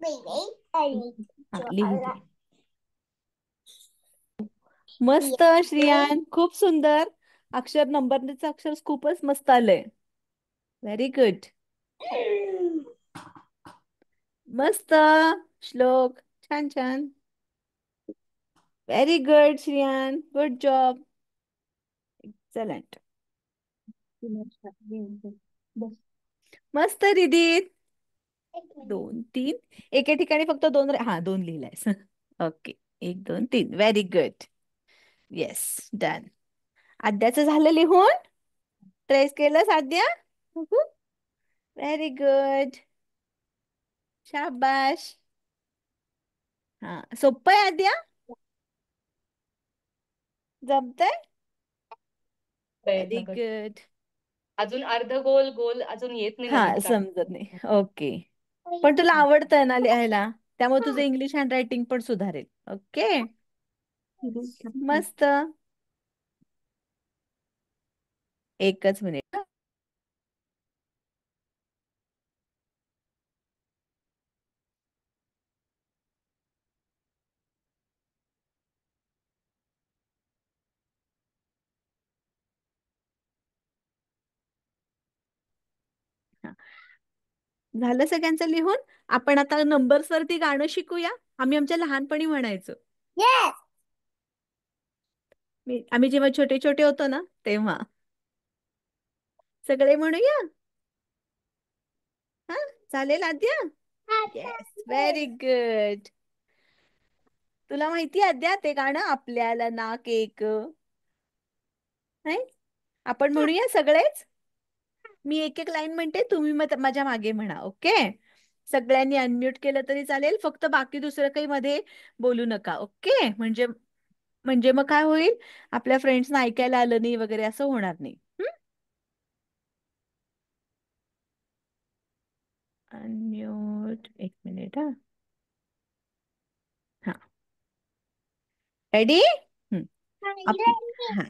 हा, लिहिली. मस्त श्रियान, खूप सुंदर. अक्षर नंबरचं अक्षर खूपच मस्त आलंय. Very good. मस्त श्लोक. छान छान. Very good Shriyan. Good job. Excellent. बस. मस्त दीदी. एक मिनिट. 2 3. एके ठिकाणी फक्त दोन हा 2 लिहिलायस. Okay. 1 2 3. Very good. Yes. Done. आद्याचं झालं लिहून. ट्रेस केलं आद्या. Very good. शाबाश. हा सोपं आहे आद्या. जमतंय. व्हेरी प्रयत्न कर. गुड. अजून अर्ध गोल गोल अजून येत नाही हा मला नीट. समजत नाही. ओके. पण तुला आवडतंय ना लिहायला, त्यामुळे तुझं इंग्लिश हँड रायटिंग पण सुधारेल. ओके. मस्त. एकच मिनिट. हा. झालं सगळ्यांचं लिहून. आपण आता नंबर्स वरती गाणं शिकूया. आम्ही आमच्या लहानपणी म्हणायचो. Yes. आम्ही जेव्हा छोटे छोटे होतो ना तेव्हा. सगळे म्हणूया. हा चालेल आद्या. येस. Very good. तुला माहिती आहे आद्या ते गाणं आपल्याला नाक एक नाही. आपण म्हणूया सगळेच. मी एक एक लाईन म्हणते, तुम्ही मग माझ्या मागे म्हणा. ओके. सगळ्यांनी अनम्यूट केलं तरी चालेल, फक्त बाकी दुसरं काही मध्ये बोलू नका. ओके. म्हणजे म्हणजे मग काय होईल, आपल्या फ्रेंड्सना ऐकायला आलं नाही वगैरे असं होणार नाही. अनम्यूट. एक मिनिट. हा हा रेडी. हा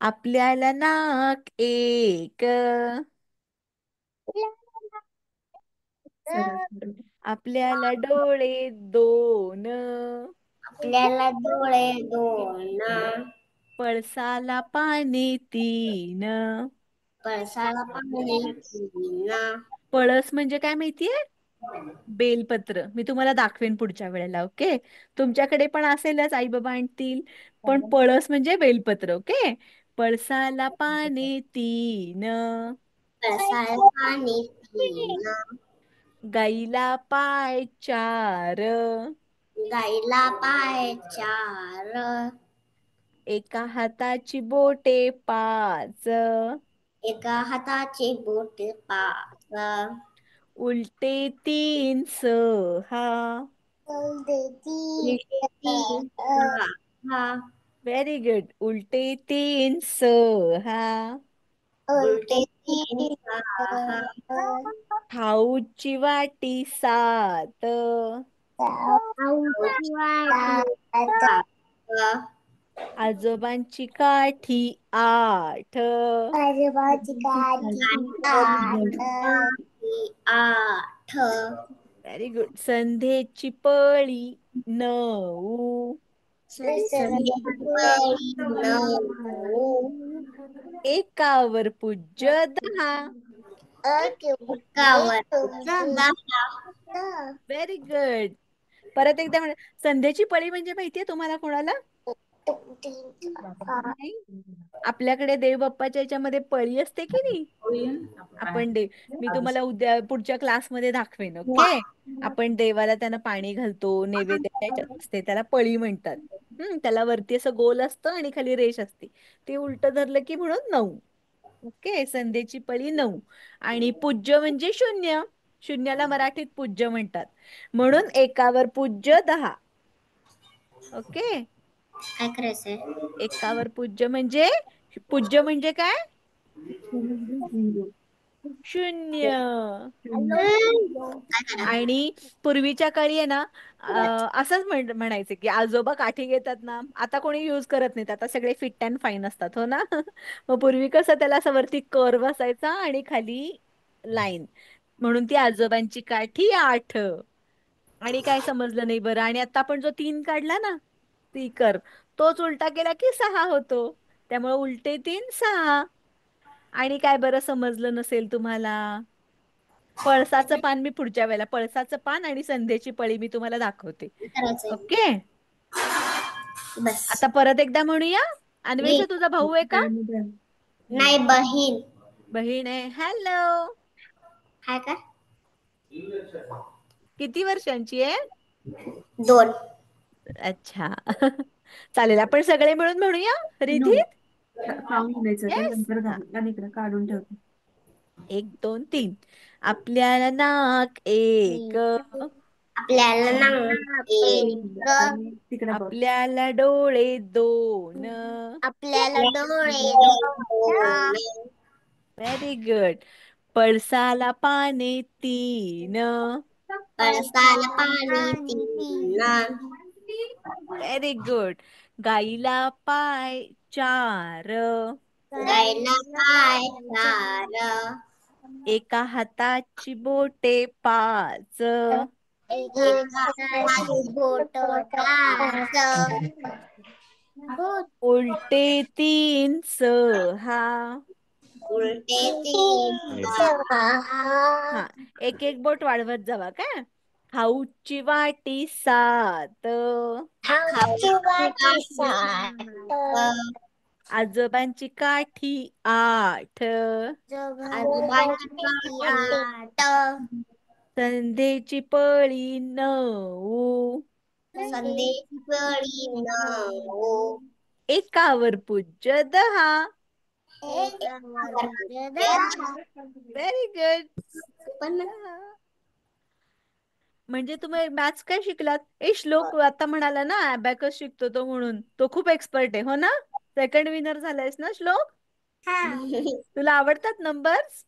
आपल्याला नाक एक, आपल्याला डोळे दोन, आपल्याला डोळे दोन, पळसाला पाने तीन. पळसाला पाणी तीन. पळस म्हणजे काय माहितीये? बेलपत्र. मी तुम्हाला दाखवेन पुढच्या वेळेला. ओके. तुमच्याकडे पण असेलच, आई बाबा आणतील. पण पळस म्हणजे बेलपत्र. ओके. पळसाला पाने तीन, पळसाला पाणी तीन, गाईला पाय चार, गाईला पाय चार, एका हाताची बोटे पाच, एका हाताची बोटे पाच, उलटे तीन सहा. उलटे तीन सहा, व्हेरी गुड. उलटे तीन सहा, उलटे तीन सहा, खाऊची वाटी सात, खाऊची वाटी सात, आजोबांची काठी आठ, आजोबाची काठी आठ, आठ, व्हेरी गुड. संध्येची पळी नऊ, संध्याकाळी नऊ, एकावर पूज्य दहा. एकावर दहा. Very good. परत एकदा म्हणा. संध्याची पळी म्हणजे माहितीये तुम्हाला कोणाला? नाही. आपल्याकडे देव बाप्पाच्या याच्यामध्ये पळी असते की नाही. आपण देव, मी तुम्हाला उद्या पुढच्या क्लासमध्ये दाखवेन. ओके. आपण देवाला त्यांना पाणी घालतो, नैवेद्य त्याच्यात असते, त्याला पळी म्हणतात. त्याला वरती असं गोल असतं आणि खाली रेष असते. ते उलट धरलं की म्हणून 9. ओके. संध्येची पळी 9. आणि पूज्य म्हणजे शून्य. शून्याला मराठीत पूज्य म्हणतात. म्हणून एकावर पूज्य 10. ओके. काय करायचंय? एकावर पूज्य म्हणजे काय? शून्य. आणि पूर्वीच्या काळी आहे ना, असंच म्हणायचे की आजोबा काठी घेतात ना, आता कोणी युज करत नाहीत, आता सगळे फिट अँड फाईन असतात. हो ना. मग पूर्वी कसं त्याला असं वरती कर्व असायचा आणि खाली लाईन, म्हणून ती आजोबांची काठी 8. आणि काय समजलं नाही बरं. आणि आता आपण जो 3 काढला ना, ती कर, तोच उलटा केला की 6 होतो. त्यामुळे उलटे 3 6. आणि काय बरं समजलं नसेल तुम्हाला? पळसाचं पान मी पुढच्या वेळेला पळसाचं पान आणि संध्येची पळी मी तुम्हाला दाखवते. करायचंय ओके. बस. आता परत एकदा म्हणूया. अन्वेषा तुझा भाऊ आहे का? नाही बहीण. बहीण आहे. हॅलो. हाय का? किती वर्षांची आहे? 2. अच्छा. चालेल आपण सगळे मिळून म्हणूया. नो रिधित. काउंट म्हणायचं ते येस. नंतर घाल आणि इकडे काढून ठेवते. 1 2 3. आपल्याला नाक एक, आपल्याला नाक एक, आणि तिकडे बघ. आपल्याला डोळे 2. आपल्याला डोळे दोन, व्हेरी गुड. पळसाला पाने 3. पळसाला पाणी 3, व्हेरी गुड. गाईला पाय 4. गायला पाय 4, एका हाताची बोटे 5. एका हाताची बोट 5, उलटे 3 6. उलटे 3 6, हा, एक एक बोट वाढवत जावा काय. खाऊची वाटी 7. खाऊची वाटी 7, आजोबांची काठी 8. आजोबांची काठी 8, संध्येची पळी 9. संध्येची पळी 9, एकावर पूज्य 10. एकावर व्हेरी गुड. पण म्हणजे तुम्ही मॅथ्स काय शिकलात? श्लोक आता म्हणाला ना अबॅकस शिकतो तो म्हणून. तो खूप एक्सपर्ट आहे हो ना? सेकंड विनर झालायस ना श्लोक? तुला आवडतात नंबर्स?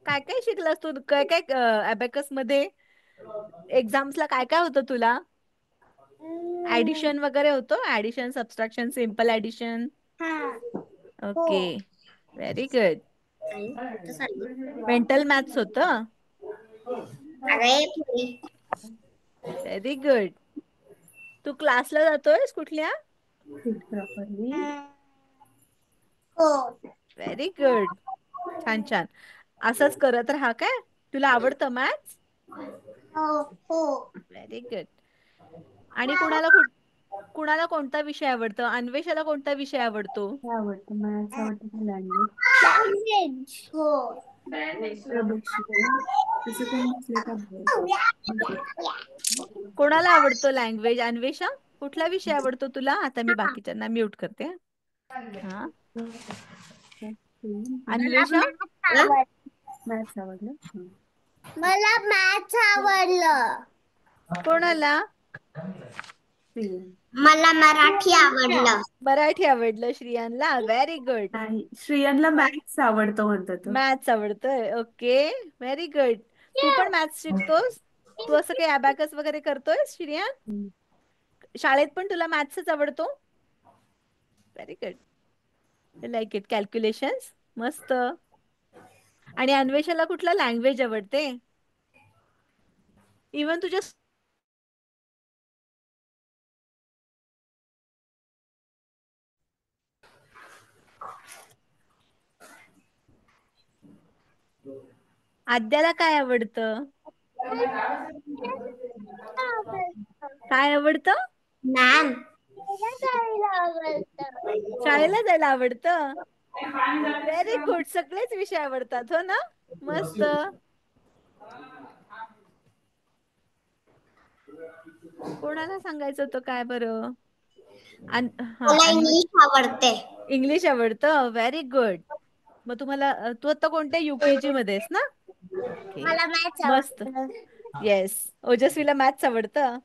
काय काय शिकलास तू? काय काय अबॅकस मध्ये एक्झाम्सला काय काय होतं तुला? ऍडिशन वगैरे होतं? Addition, subtraction, simple addition. Okay. Very good. Mental maths होतं? Very good. तू क्लासला जातोयस कुठल्या? Sit properly. Very good. छान छान. असंच करत राहा काय. तुला आवडतं मॅथ्स? Very good. आणि कुणाला कोणता विषय आवडतो? अन्वेषाला कोणता विषय आवडतो? काय आवडतं? मॅथ्स आवडतं का लँग्वेज? तसं कोण नसलं का बघ. कोणाला आवडतो लँग्वेज? अन्वेषा कुठला विषय आवडतो तुला? आता मी बाकीच्यांना म्यूट करते. हा, अन्वेषा मॅथ्स आवडलं. मला मॅथ्स आवडलं. कोणाला? मला मराठी आवडलं. मराठी आवडलं श्रियांना. Very good. नाही, श्रियनला मॅथ्स आवडतं म्हणतो तो. मॅथ्स आवडतंय. Okay, very good. तू पण मॅथ्स शिकतोस? तू असं काही अबॅकस वगैरे करतोय श्रियान? शाळेत पण तुला मॅथ्सच आवडतो? Very good. Like it. Calculations मस्त. आणि अन्वेषाला कुठला लँग्वेज आवडते? इवन तुझ्या आद्याला काय आवडतं? काय आवडतं? मॅम शाळेला जायला आवडतं. Very good. सगळेच विषय आवडतात हो ना? मस्त. कोणाला सांगायचं होतं काय बरं? हा, मला इंग्लिश आवडते. इंग्लिश आवडतं. Very good. मग तुम्हाला तू आता कोणत्या युकेजी मध्ये आहेस ना? ओके, मला मॅथ्स मस्त. आवडतं. येस, ओजस्वीला मॅथ्स आवडतं.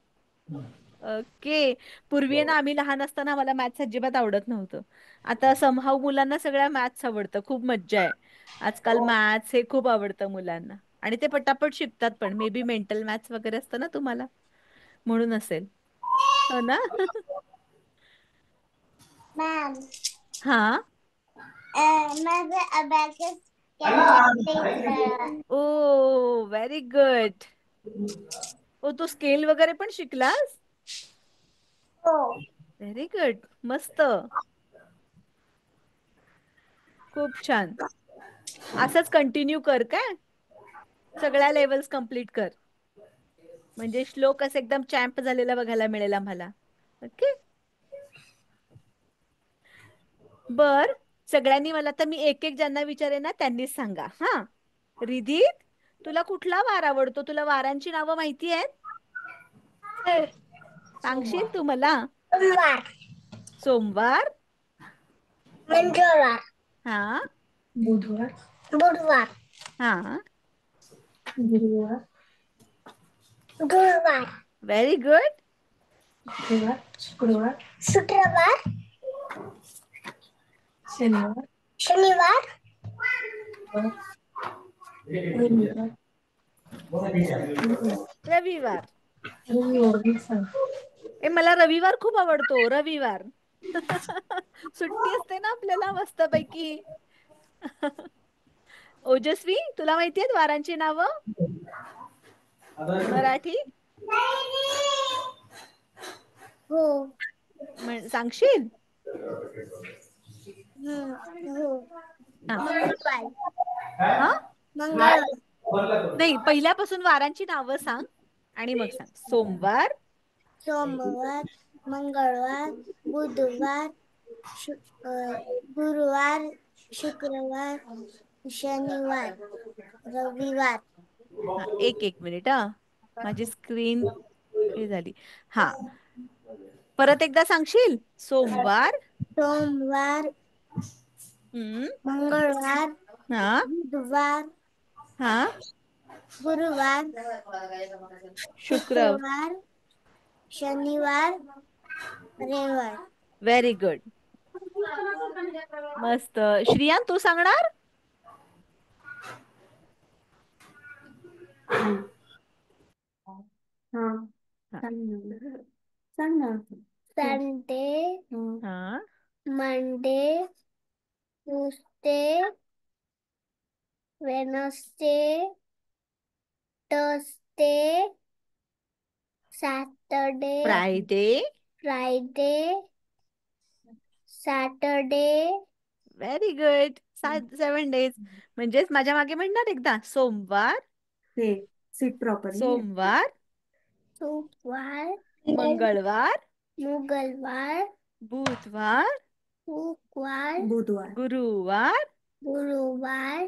ओके. पूर्वी ना आम्ही लहान असताना मला मॅथ्स अजिबात आवडत नव्हतं. आता समहाऊ मुलांना सगळ्या मॅथ्स आवडतं. खूप मज्जा आहे. आजकाल मॅथ्स हे खूप आवडतं मुलांना. आणि ते पटापट शिकतात पण. मे बी मेंटल मॅथ्स वगैरे असतं ना तुम्हाला, म्हणून असेल हो ना? मॅम हा. माझं अबॅकस कॅल्क्युलेटर. ओ व्हेरी गुड. ओ तू स्केल वगैरे पण शिकलास? हो. Very good. मस्त. खूप छान. असंच कंटिन्यू कर काय, सगळ्या लेवल्स कम्प्लीट कर, म्हणजे श्लोक असं एकदम चॅम्प झालेला बघायला मिळेल आम्हाला. ओके. बर, सगळ्यांनी मला, तर मी एक एक ज्यांना विचारेन ना त्यांनीच सांगा. हा, रिधी, तुला कुठला वार आवडतो? तुला वारांची नावं माहिती आहेत? सांगशील तू मला? सोमवार, सोमवार, मंगळवार, हा बुधवार, बुधवार, हा, गुरुवार, गुरुवार, व्हेरी गुड. शुक्रवार, शुक्रवार, शुक्रवार, शनिवार, शनिवार, रविवार, रविवार. रविवार सांग. मला रविवार खूप आवडतो. रविवार सुट्टी असते ना आपल्याला मस्तपैकी. ओजस्वी, तुला माहिती आहेत वारांची नावं मराठी? हो, सांगशील? हो, हा मंगळवार, हा, मंगळवार, नाही, पहिल्यापासून वारांची नावं सांग आणि मग सांग. सोमवार, सोमवार, मंगळवार, बुधवार, गुरुवार, शुक्रवार, शनिवार, रविवार. हा, एक एक मिनिट, हा, माझी स्क्रीन हे झाली. हा, परत एकदा सांगशील? सोमवार, सोमवार, हम्म, मंगळवार, हा बुधवार, हा, गुरुवार, शुक्र, शुक्रवार, शनिवार, रविवार. व्हेरी गुड, मस्त. श्रियान, तू सांगणार? हा, हा, सांग ना. संडे, हा, Monday, Tuesday, Wednesday, Thursday, Saturday, Friday, Friday, Saturday. Very good. 7 days. म्हणजेच माझ्या मागे म्हणणार एकदा. सोमवार, ते सिट प्रॉपरली. सोमवार, सोमवार, मंगळवार, मंगळवार, बुधवार, शुक्रवार, बुधवार, गुरुवार, गुरुवार,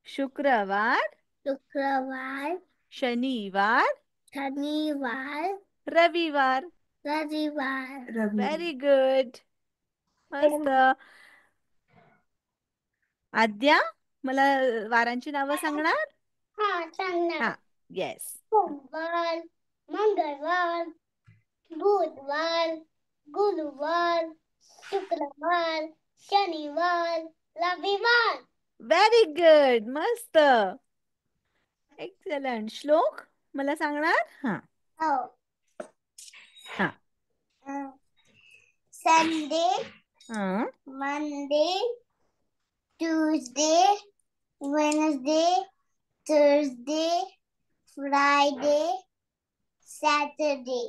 शुक्रवार, शुक्रवार, शनिवार, शनिवार, रविवार. रविवार. व्हेरी गुड, मस्त. आद्या, मला वारांची नावं सांगणार? हा, सांगणार. हा, येस. सोमवार, मंगळवार, बुधवार, गुरुवार, शुक्रवार, शनिवार, रविवार. व्हेरी गुड, मस्त, एक्सलंट. श्लोक, मला सांगणार? हा हो. हा संडे, हा, Monday, Tuesday, Wednesday, Thursday, Friday, Saturday.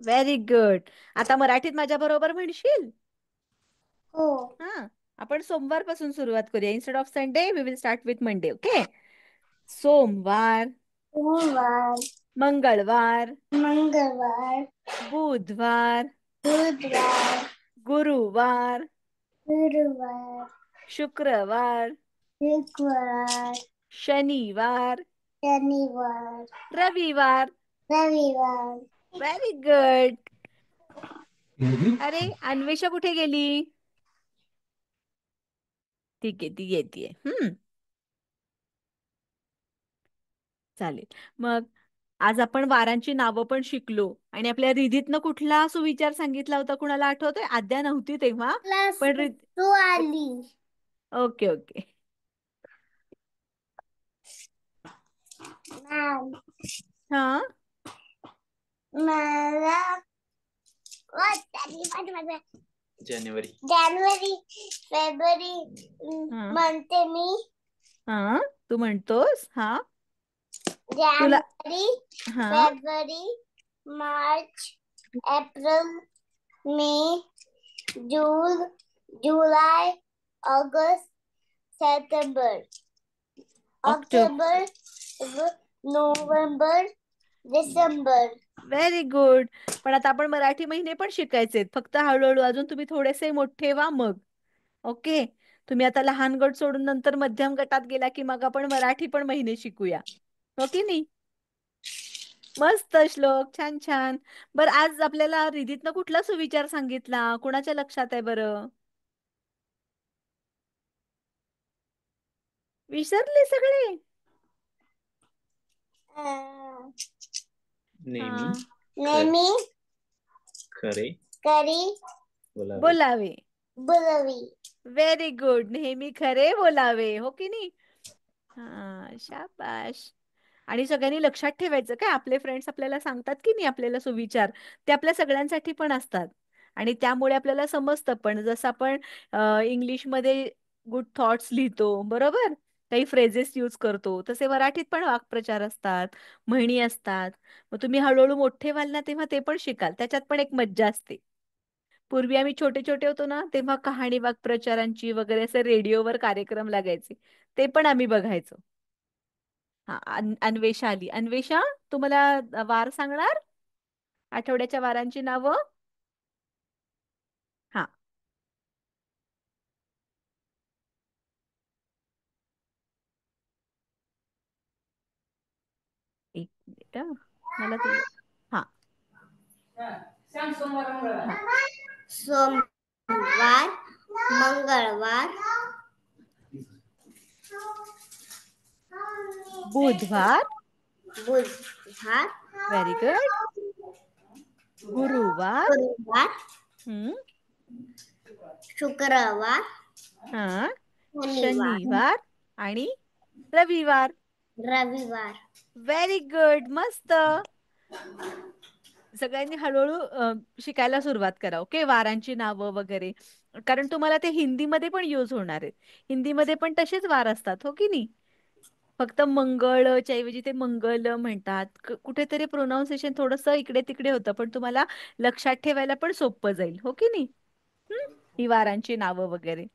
Very good. आता मराठीत माझ्या बरोबर म्हणशील? हो. हा, आपण सोमवार पासून सुरुवात करूया. Instead of Sunday we will start with Monday. Okay. सोमवार, सोमवार, मंगळवार, मंगळवार, बुधवार, बुधवार, गुरुवार, गुरुवार, शुक्रवार, शुक्रवार, शनिवार, शनिवार, रविवार. रविवार. Very good. अरे, अन्वेषा कुठे गेली? ठीक आहे, ती येते. चालेल. मग आज आपण वारांची नावं पण शिकलो आणि आपल्या रिधीतनं कुठला सुविचार सांगितला होता, कुणाला आठवतंय? आद्या नव्हती तेव्हा, पण तू आली. Okay okay. हा, मला जानेवारी, फेब्रुवारी हा. म्हणते मी. हा, तू म्हणतोस? हा, तुला जानेवारी, हा फेब्रुवारी, मार्च, एप्रिल, मे, जून, जुलै, ऑगस्ट, सप्टेंबर. ऑक्टोबर, नोव्हेंबर, डिसेंबर. Very good. पण आता आपण मराठी महिने पण शिकायचे आहेत. फक्त हळूहळू अजून तुम्ही थोडेसे मोठे व्हा मग. ओके. तुम्ही आता लहान गट सोडून नंतर मध्यम गटात गेला की मग आपण मराठी पण महिने शिकूया. हो की नाही? मस्त श्लोक. छान छान. बरं, आज आपल्याला रिदीतनं कुठला सुविचार सांगितला? कुणाच्या लक्षात आहे बरं? विसरले सगळे? नेहमी हा. नेहमी खरे करी बोलावे. बोलावे. बोलावी. Very good. नेहमी खरे बोलावे. हो की नाही? हा, शाबाश. आणि सगळ्यांनी लक्षात ठेवायचं काय, आपले फ्रेंड्स आपल्याला सांगतात की नाही आपल्याला सुविचार, ते आपल्या सगळ्यांसाठी पण असतात. आणि त्यामुळे आपल्याला समजतं पण, जसं आपण इंग्लिशमध्ये गुड थॉट्स लिहितो बरोबर, काही फ्रेजेस यूज करतो, तसे मराठीत पण वाक्प्रचार असतात, म्हणी असतात. मग तुम्ही हळूहळू मोठे व्हाल ना तेव्हा ते पण शिकाल, त्याच्यात पण एक मज्जा असते. पूर्वी आम्ही छोटे छोटे होतो ना तेव्हा कहाणी वाक्प्रचारांची वगैरे असे रेडिओवर कार्यक्रम लागायचे, ते पण आम्ही बघायचो. हा, अन्वेषा आली. अन्वेषा, तुम्हाला वार सांगणार, आठवड्याच्या वारांची नावं. हा, एक मिनिट हं. मला तुझं. हा. सांग सोमवार मंगळवार. हा. सोमवार, मंगळवार, बुधवार. बुधवार, व्हेरी गुड. गुरुवार. गुरुवार, हम्म. शुक्रवार, हा. शनिवार, शनिवार आणि रविवार. रविवार. Very good. मस्त. सगळ्यांनी हळूहळू शिकायला सुरुवात करा. ओके, वारांची नावं वगैरे, कारण तुम्हाला ते हिंदीमध्ये पण यूज होणार आहेत. हिंदीमध्ये पण तसेच वार असतात, हो की नाही? फक्त मंगळच्या ऐवजी ते मंगल म्हणतात. कुठेतरी प्रोनाऊन्सिएशन थोडंसं इकडे तिकडे होतं, पण तुम्हाला लक्षात ठेवायला पण सोपं जाईल, हो की नाही? हं? ही वारांची नावं वगैरे.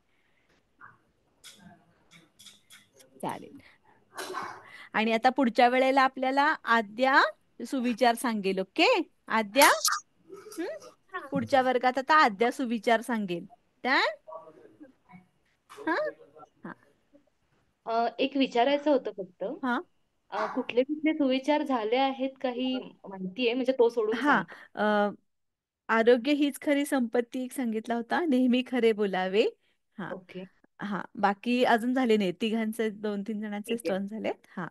चालेल. आणि आता पुढच्या वेळेला आपल्याला आद्या सुविचार सांगेल. ओके, आद्या. हं? पुढच्या वर्गात आता आद्या सुविचार सांगेल. त्या हा हा एक विचारायचं होतं फक्त. हा कुठले कुठले सुविचार झाले आहेत काही माहिती आहे, म्हणजे तो सोडून हा. सांग. आरोग्य हीच खरी संपत्ती एक सांगितला होता, नेहमी खरे बोलावे. हा. ओके. हा, बाकी अजून झाले नाही, तिघांचे 2-3 जणांचे ठीक आहे. टर्न झालेत. हा.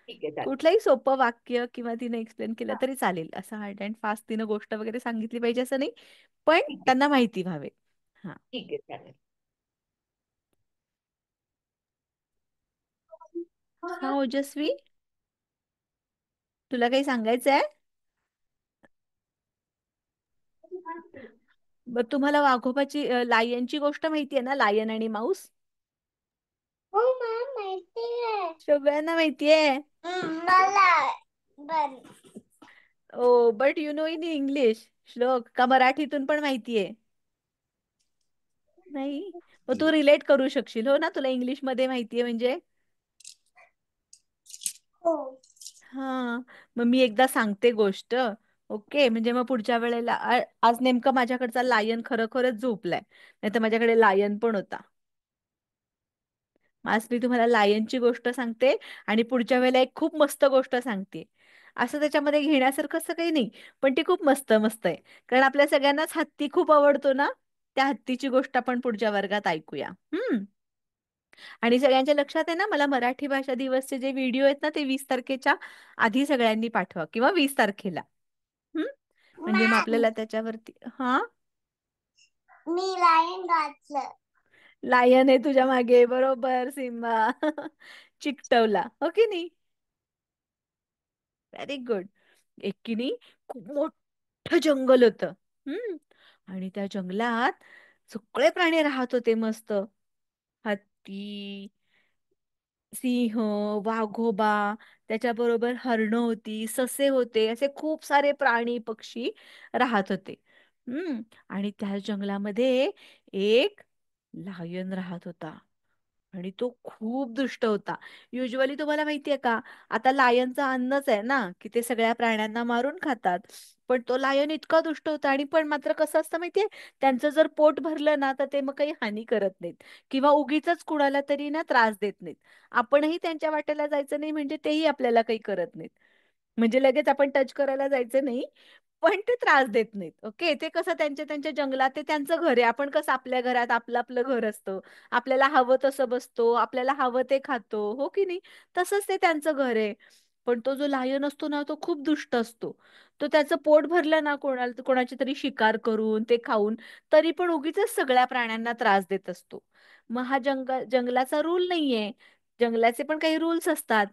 ठीक आहे, चालेल. कुठलंही सोपं वाक्य किंवा तिने एक्सप्लेन केलं तरी चालेल, असं हार्ड अँड फास्ट तिनं गोष्ट वगैरे सांगितली पाहिजे असं नाही, पण ठीक आहे. त्यांना माहिती व्हावे. हा. ठीक आहे, चालेल. हा, ओजस्वी, तुला काही सांगायचं आहे? बरं, तुम्हाला वाघोबाची लायनची गोष्ट माहिती आहे ना, लायन आणि माऊस? हो मॅम, माहिती आहे. सगळ्यांना माहितीये. मला बर. Oh, but you know in English. Shlok, का मराठीतून पण माहितीये? नाही. मग तू रिलेट करू शकशील हो ना, तुला इंग्लिश मध्ये माहितीये म्हणजे. हो. हा, मग मी एकदा सांगते गोष्ट. ओके, म्हणजे मग पुढच्या वेळेला आज नेमकं माझ्याकडचा लायन खरोखरच झोपलाय, नाही तर माझ्याकडे लायन पण होता. आज मी तुम्हाला लायनची गोष्ट सांगते आणि पुढच्या वेळेला एक खूप मस्त गोष्ट सांगते. असं त्याच्यामध्ये घेण्यासारखं असं काही नाही, पण ती खूप मस्त मस्त आहे. कारण आपल्या सगळ्यांनाच हत्ती खूप आवडतो ना, त्या हत्तीची गोष्ट आपण पुढच्या वर्गात ऐकूया. आणि सगळ्यांच्या लक्षात आहे ना, मला मराठी भाषा दिवसचे जे व्हिडिओ आहेत ना, ते 20 तारखेच्या आधी सगळ्यांनी पाठवा, किंवा 20 तारखेला. हम्म. म्हणजे मग मॅम, आपल्याला त्याच्यावरती. हा, मी लाईन घातलं. लायन आहे तुझ्या मागे, बरोबर सिम्बा. चिकटवला, हो की नाही? Very good. एक की नाही, खूप मोठं जंगल होतं. आणि त्या जंगलात सगळे प्राणी राहत होते मस्त. हत्ती, सिंह, वाघोबा, त्याच्याबरोबर हरणं होती, ससे होते, असे खूप सारे प्राणी पक्षी राहत होते. आणि त्या जंगलामध्ये एक लायन राहत होता. आणि तो खूप दुष्ट होता. युजली तुम्हाला माहितीये का, आता लायनचं अन्नच आहे ना, की ते सगळ्या प्राण्यांना मारून खातात. पण तो लायन इतका दुष्ट होता. आणि पण मात्र कसं असतं माहितीये, त्यांचं जर पोट भरलं ना, तर ते मग काही हानी करत नाहीत किंवा उगीचच कुणाला तरी ना त्रास देत नाहीत. आपणही त्यांच्या वाटेला जायचं नाही म्हणजे तेही आपल्याला काही करत नाहीत. म्हणजे लगेच आपण टच करायला जायचं नाही, पण ते त्रास देत नाहीत. ओके, ते कसं त्यांच्या त्यांच्या जंगलात, ते त्यांचं घर आहे. आपण कसं आपल्या घरात आपलं आपलं घर असतं, आपल्याला हवं तसं बसतो, आपल्याला हवं ते खातो, हो की नाही? तसंच ते त्यांचं घर आहे. पण तो जो लायन असतो ना, तो खूप दुष्ट असतो. तो त्याचं पोट भरलं ना, कोणाची तरी शिकार करून ते खाऊन, तरी पण उगीच सगळ्या प्राण्यांना त्रास देत असतो. मग हा जंगलाचा रूल नाहीये. जंगलाचे पण काही रूल्स असतात,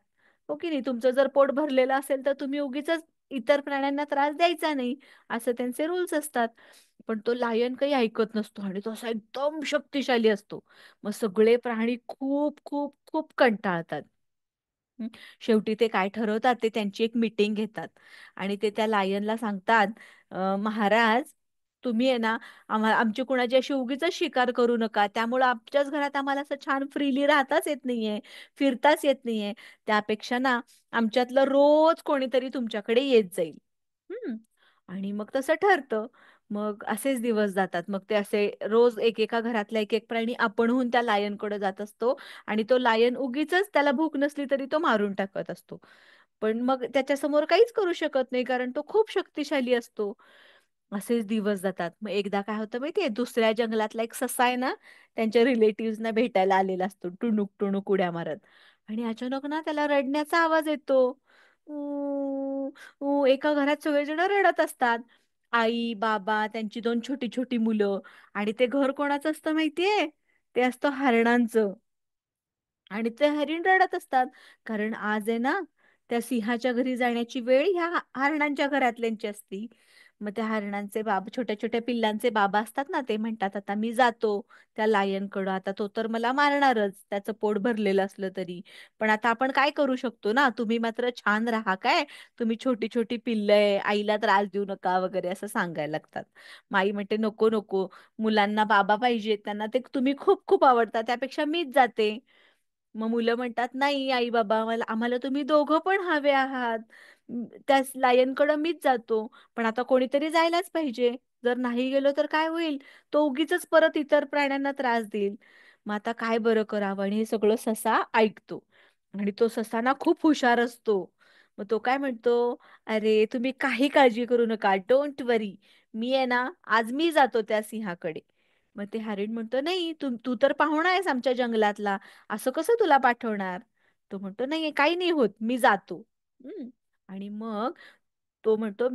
हो की नाही? तुमचं जर पोट भरलेलं असेल तर तुम्ही उगीच इतर प्राण्यांना त्रास द्यायचा नाही, असं त्यांचे रूल्स असतात. पण तो लायन काही ऐकत नसतो आणि तो असा एकदम शक्तिशाली असतो. मग सगळे प्राणी खूप खूप खूप कंटाळतात. हं. शेवटी ते काय ठरवतात, ते त्यांची एक मीटिंग घेतात आणि ते त्या लायनला सांगतात, महाराज, तुम्ही आहे ना, आमची कुणाची अशी उगीचच शिकार करू नका. त्यामुळं आमच्याच घरात आम्हाला असं छान फ्रीली राहताच येत नाहीये, फिरताच येत नाहीये. त्यापेक्षा ना, आमच्यातलं रोज कोणीतरी तुमच्याकडे येत जाईल. हं. आणि मग तसं ठरतं. मग असेच दिवस जातात. मग ते असे रोज एकेका घरातला एक एक प्राणी आपणहून त्या लायनकडे जात असतो आणि तो लायन उगीचच, त्याला भूक नसली तरी तो मारून टाकत असतो. पण मग त्याच्यासमोर काहीच करू शकत नाही, कारण तो खूप शक्तिशाली असतो. असेच दिवस जातात. मग एकदा काय होतं माहितीये, दुसऱ्या जंगलातला एक ससा आहे ना, त्यांच्या रिलेटिव्हजना भेटायला आलेला असतो, टुणूक टुणूक उड्या मारत. आणि अचानक ना त्याला रडण्याचा आवाज येतो. ऊ, ऊ, एका घरात सगळेजण रडत असतात. आई, बाबा, त्यांची दोन छोटी छोटी मुलं. आणि ते घर कोणाचं असतं माहितीये? ते असतं हरणांचं. आणि ते हरिण रडत असतात, कारण आज आहे ना, त्या सिंहाच्या घरी जाण्याची वेळ ह्या हरणांच्या घरातल्यांची असती. मग त्या हरणांचे बाबा, छोट्या छोट्या पिल्लांचे बाबा असतात ना, ते म्हणतात, आता मी जातो त्या लायनकडं. आता तो तर मला मारणारच, त्याचं पोट भरलेलं असलं तरी. पण आता आपण काय करू शकतो ना, तुम्ही मात्र छान राहा काय, तुम्ही छोटी छोटी पिल्लं आहे, आईला त्रास देऊ नका वगैरे असं सांगायला लागतात. माई म्हणते, नको नको, मुलांना बाबा पाहिजेत, त्यांना ते तुम्ही खूप खूप आवडता, त्यापेक्षा मीच जाते. मग मुलं म्हणतात, नाही आई बाबा, आम्हाला तुम्ही दोघं पण हवे आहात. त्या लायनकडं मीच जातो. पण आता कोणीतरी जायलाच पाहिजे. जर नाही गेलो तर काय होईल? तो उगीचच परत इतर प्राण्यांना त्रास देईल. मग आता काय बरं करावं? आणि हे सगळं ससा ऐकतो. आणि तो ससा ना खूप हुशार असतो. मग तो काय म्हणतो, अरे तुम्ही काही काळजी करू नका, डोंट वरी. मी आहे ना, आज मी जातो त्या सिंहाकडे. मग ते हरीण म्हणतो, नाही, तू तू तर पाहुणा आहेस आमच्या जंगलातला, असं कसं तुला पाठवणार? तो म्हणतो, नाही काही नाही होत, मी जातो. हम्म. आणि मग तो म्हणतो,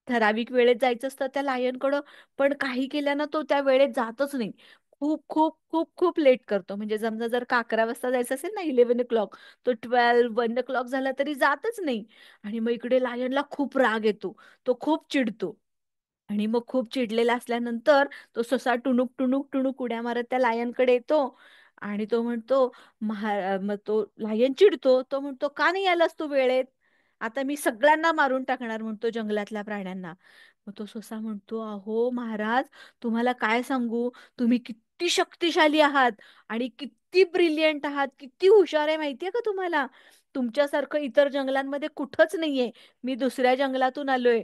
ठराविक वेळेत जायचं असतं त्या लायनकडं, पण काही केल्यानं तो त्या वेळेत जातच नाही. खूप खूप खूप खूप लेट करतो. म्हणजे समजा जर का 11 वाजता जायचं असेल ना, 11 o'clock, तो 12 1 o'clock झाला तरी जातच नाही. आणि मग इकडे लायनला खूप राग येतो, तो खूप चिडतो. आणि मग खूप चिडलेला असल्यानंतर तो ससा टुणूक टुणूक टुणूक उड्या मारत त्या लायनकडे येतो. आणि तो म्हणतो, मग तो लायन चिडतो, तो म्हणतो, का नाही आलास तू वेळेत? आता मी सगळ्यांना मारून टाकणार, म्हणतो, जंगलातल्या प्राण्यांना. मग तो ससा म्हणतो, अहो महाराज, तुम्हाला काय सांगू, तुम्ही किती शक्तिशाली आहात आणि किती ब्रिलियंट आहात, किती हुशार आहे माहितीये का तुम्हाला? तुमच्यासारखं इतर जंगलांमध्ये कुठंच नाहीये. मी दुसऱ्या जंगलातून आलोय.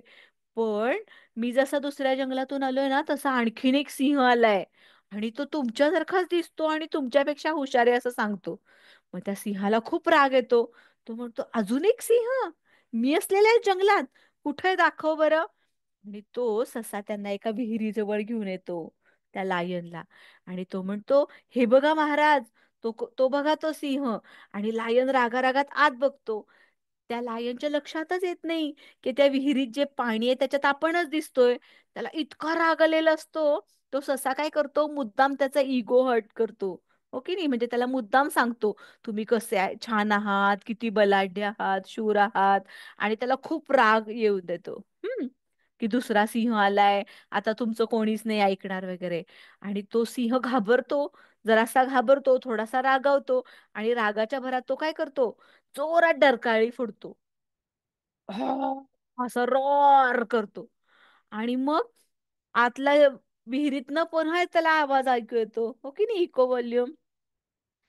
पण मी जसा दुसऱ्या जंगलातून आलोय ना, तसा आणखीन एक सिंह आलाय आणि तो तुमच्यासारखाच दिसतो आणि तुमच्यापेक्षा हुशार आहे असं सांगतो. मग त्या सिंहाला खूप राग येतो. तो म्हणतो, अजून एक सिंह मी असलेल्या जंगलात? कुठे, दाखव बरं. आणि तो ससा त्यांना एका विहिरीजवळ घेऊन येतो, त्या लायनला. आणि तो म्हणतो, हे बघा महाराज, तो बघा तो सिंह. आणि लायन रागारागात आत बघतो. त्या लायनच्या लक्षातच येत नाही की त्या विहिरीत जे पाणी आहे त्याच्यात आपणच दिसतोय. त्याला इतका राग आलेला असतो. तो ससा काय करतो, मुद्दाम त्याचा इगो हर्ट करतो. ओके नाही, म्हणजे त्याला मुद्दाम सांगतो, तुम्ही कसे छान आहात, किती बलाढ्य आहात, शूर आहात. आणि त्याला खूप राग येऊ देतो. की दुसरा सिंह आलाय, आता तुमचं कोणीच नाही ऐकणार वगैरे. आणि तो सिंह घाबरतो, जरासा घाबरतो, थोडासा रागावतो. आणि रागाच्या भरात तो काय करतो, जोरात डरकाळी फोडतो. "हा", असं रॉर करतो. आणि मग आतल्या विहिरीतनं पुन्हा त्याला आवाज ऐकू येतो, हो की नाही, इको व्हॉल्यूम.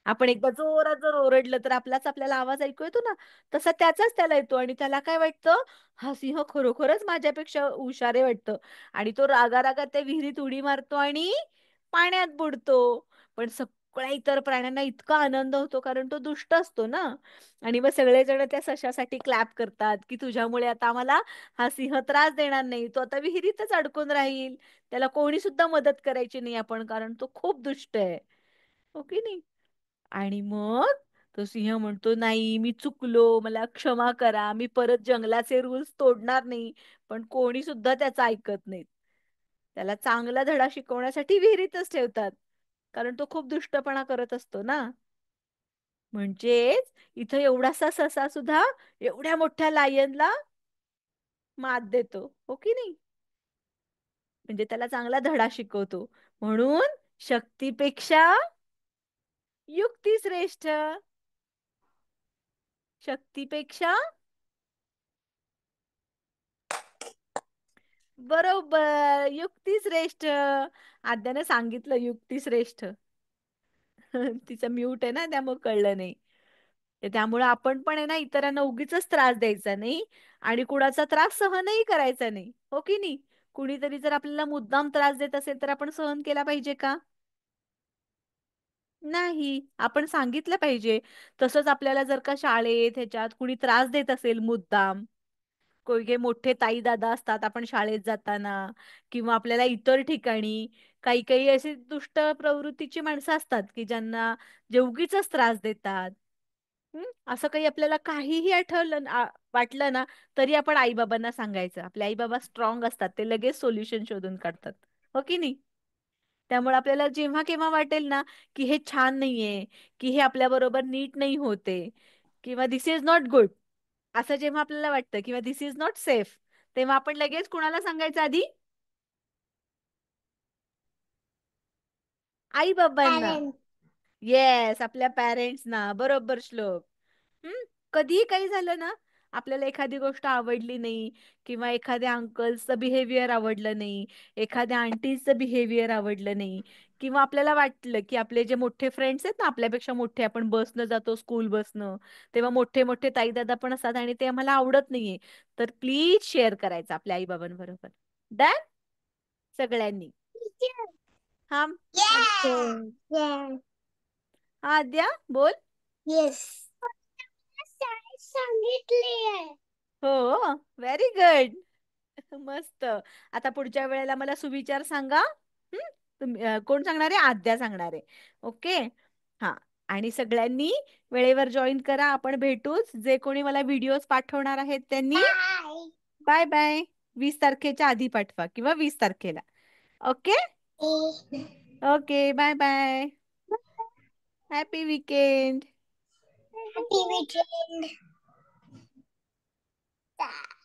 आपण एकदा जोरात जर ओरडलं तर आपल्याला आवाज ऐकू येतो ना, तसा त्याचाच त्याला येतो आणि त्याला काय वाटतं, हा सिंह खरोखरच माझ्यापेक्षा हुशार आहे वाटतं. आणि तो रागारागात त्या विहिरीत उडी मारतो आणि पाण्यात बुडतो. पण सगळ्या इतर प्राण्यांना इतका आनंद होतो कारण तो दुष्ट असतो ना. आणि मग सगळेजण त्या सशासाठी क्लॅप करतात की तुझ्यामुळे आता आम्हाला हा सिंह त्रास देणार नाही, तो आता विहिरीतच अडकून राहील. त्याला कोणी सुद्धा मदत करायची नाही आपण, कारण तो खूप दुष्ट आहे. हो की नाही? आणि मग तो सिंह म्हणतो, नाही मी चुकलो, मला क्षमा करा, मी परत जंगलाचे रूल्स तोडणार नाही. पण कोणी सुद्धा त्याचं ऐकत नाहीत. त्याला चांगला धडा शिकवण्यासाठी विहिरीतच ठेवतात, कारण तो खूप दुष्टपणा करत असतो ना. म्हणजेच इथं एवढासा ससा सुद्धा एवढ्या मोठ्या लायनला मात देतो. हो की नाही? म्हणजे त्याला चांगला धडा शिकवतो. म्हणून शक्तीपेक्षा युक्ती श्रेष्ठ. शक्तीपेक्षा बरोबर, युक्ती श्रेष्ठ. आद्याने सांगितलं युक्ती श्रेष्ठ. तिचं म्यूट आहे ना, त्यामुळे कळलं नाही. त्यामुळे आपण पण आहे ना, इतरांना उगीच त्रास द्यायचा नाही आणि कुणाचा त्रास सहनही करायचा नाही. हो की नाही? कुणीतरी जर आपल्याला मुद्दाम त्रास देत असेल तर आपण सहन केला पाहिजे का? नाही, आपण सांगितलं पाहिजे. तसंच आपल्याला जर का शाळेत ह्याच्यात कुणी त्रास देत असेल मुद्दाम, कोणते मोठे ताई दादा असतात आपण शाळेत जाताना, किंवा आपल्याला इतर ठिकाणी काही काही अशी दुष्ट प्रवृत्तीची माणसं असतात की ज्यांना जे उगीच त्रास देतात. असं काही आपल्याला काहीही आठवलं वाटलं ना, तरी आपण आईबाबांना सांगायचं. आपले आईबाबा स्ट्रॉंग असतात, ते लगेच सोल्युशन शोधून काढतात. हो की नाही? त्यामुळे आपल्याला जेव्हा केव्हा वाटेल ना की हे छान नाहीये, की हे आपल्या बरोबर नीट नाही होते, किंवा दिस इज नॉट गुड, असं जेव्हा आपल्याला वाटतं, किंवा दिस इज नॉट सेफ, तेव्हा आपण लगेच कुणाला सांगायचं आधी? आई बाबांना. Parents. येस, आपल्या पॅरेंट्सना. बरोबर श्लोक. हम्म. कधीही काही झालं ना, आपल्याला एखादी गोष्ट आवडली नाही, किंवा एखाद्या अंकल्सचं बिहेवियर आवडलं नाही, एखाद्या आंटीचं बिहेवियर आवडलं नाही, किंवा आपल्याला वाटलं की आपले जे मोठे फ्रेंड्स आहेत ना, आपल्यापेक्षा मोठे, आपण बसनं जातो, स्कूल बसनं, तेव्हा मोठे मोठे ताई दादा पण असतात आणि ते आम्हाला आवडत नाहीये, तर प्लीज शेअर करायचं आपल्या आई बाबांबरोबर. डन. सगळ्यांनी. हा. Yeah. Yeah. हा आद्या बोल. Yes. शाळेत सांगितली आहे. हो, व्हेरी गुड. मस्त. आता पुढच्या वेळेला मला सुविचार सांगा. तुम्ही कोण सांगणार आहे? आद्या सांगणार आहे. ओके. हा. आणि सगळ्यांनी वेळेवर जॉईन करा. आपण भेटूच. जे कोणी मला व्हिडिओज पाठवणार आहेत त्यांनी Bye. Bye bye. 20 तारखेच्या आधी पाठवा किंवा 20 तारखेला. Okay. Okay, bye bye. Happy weekend. Happy weekend. Bye.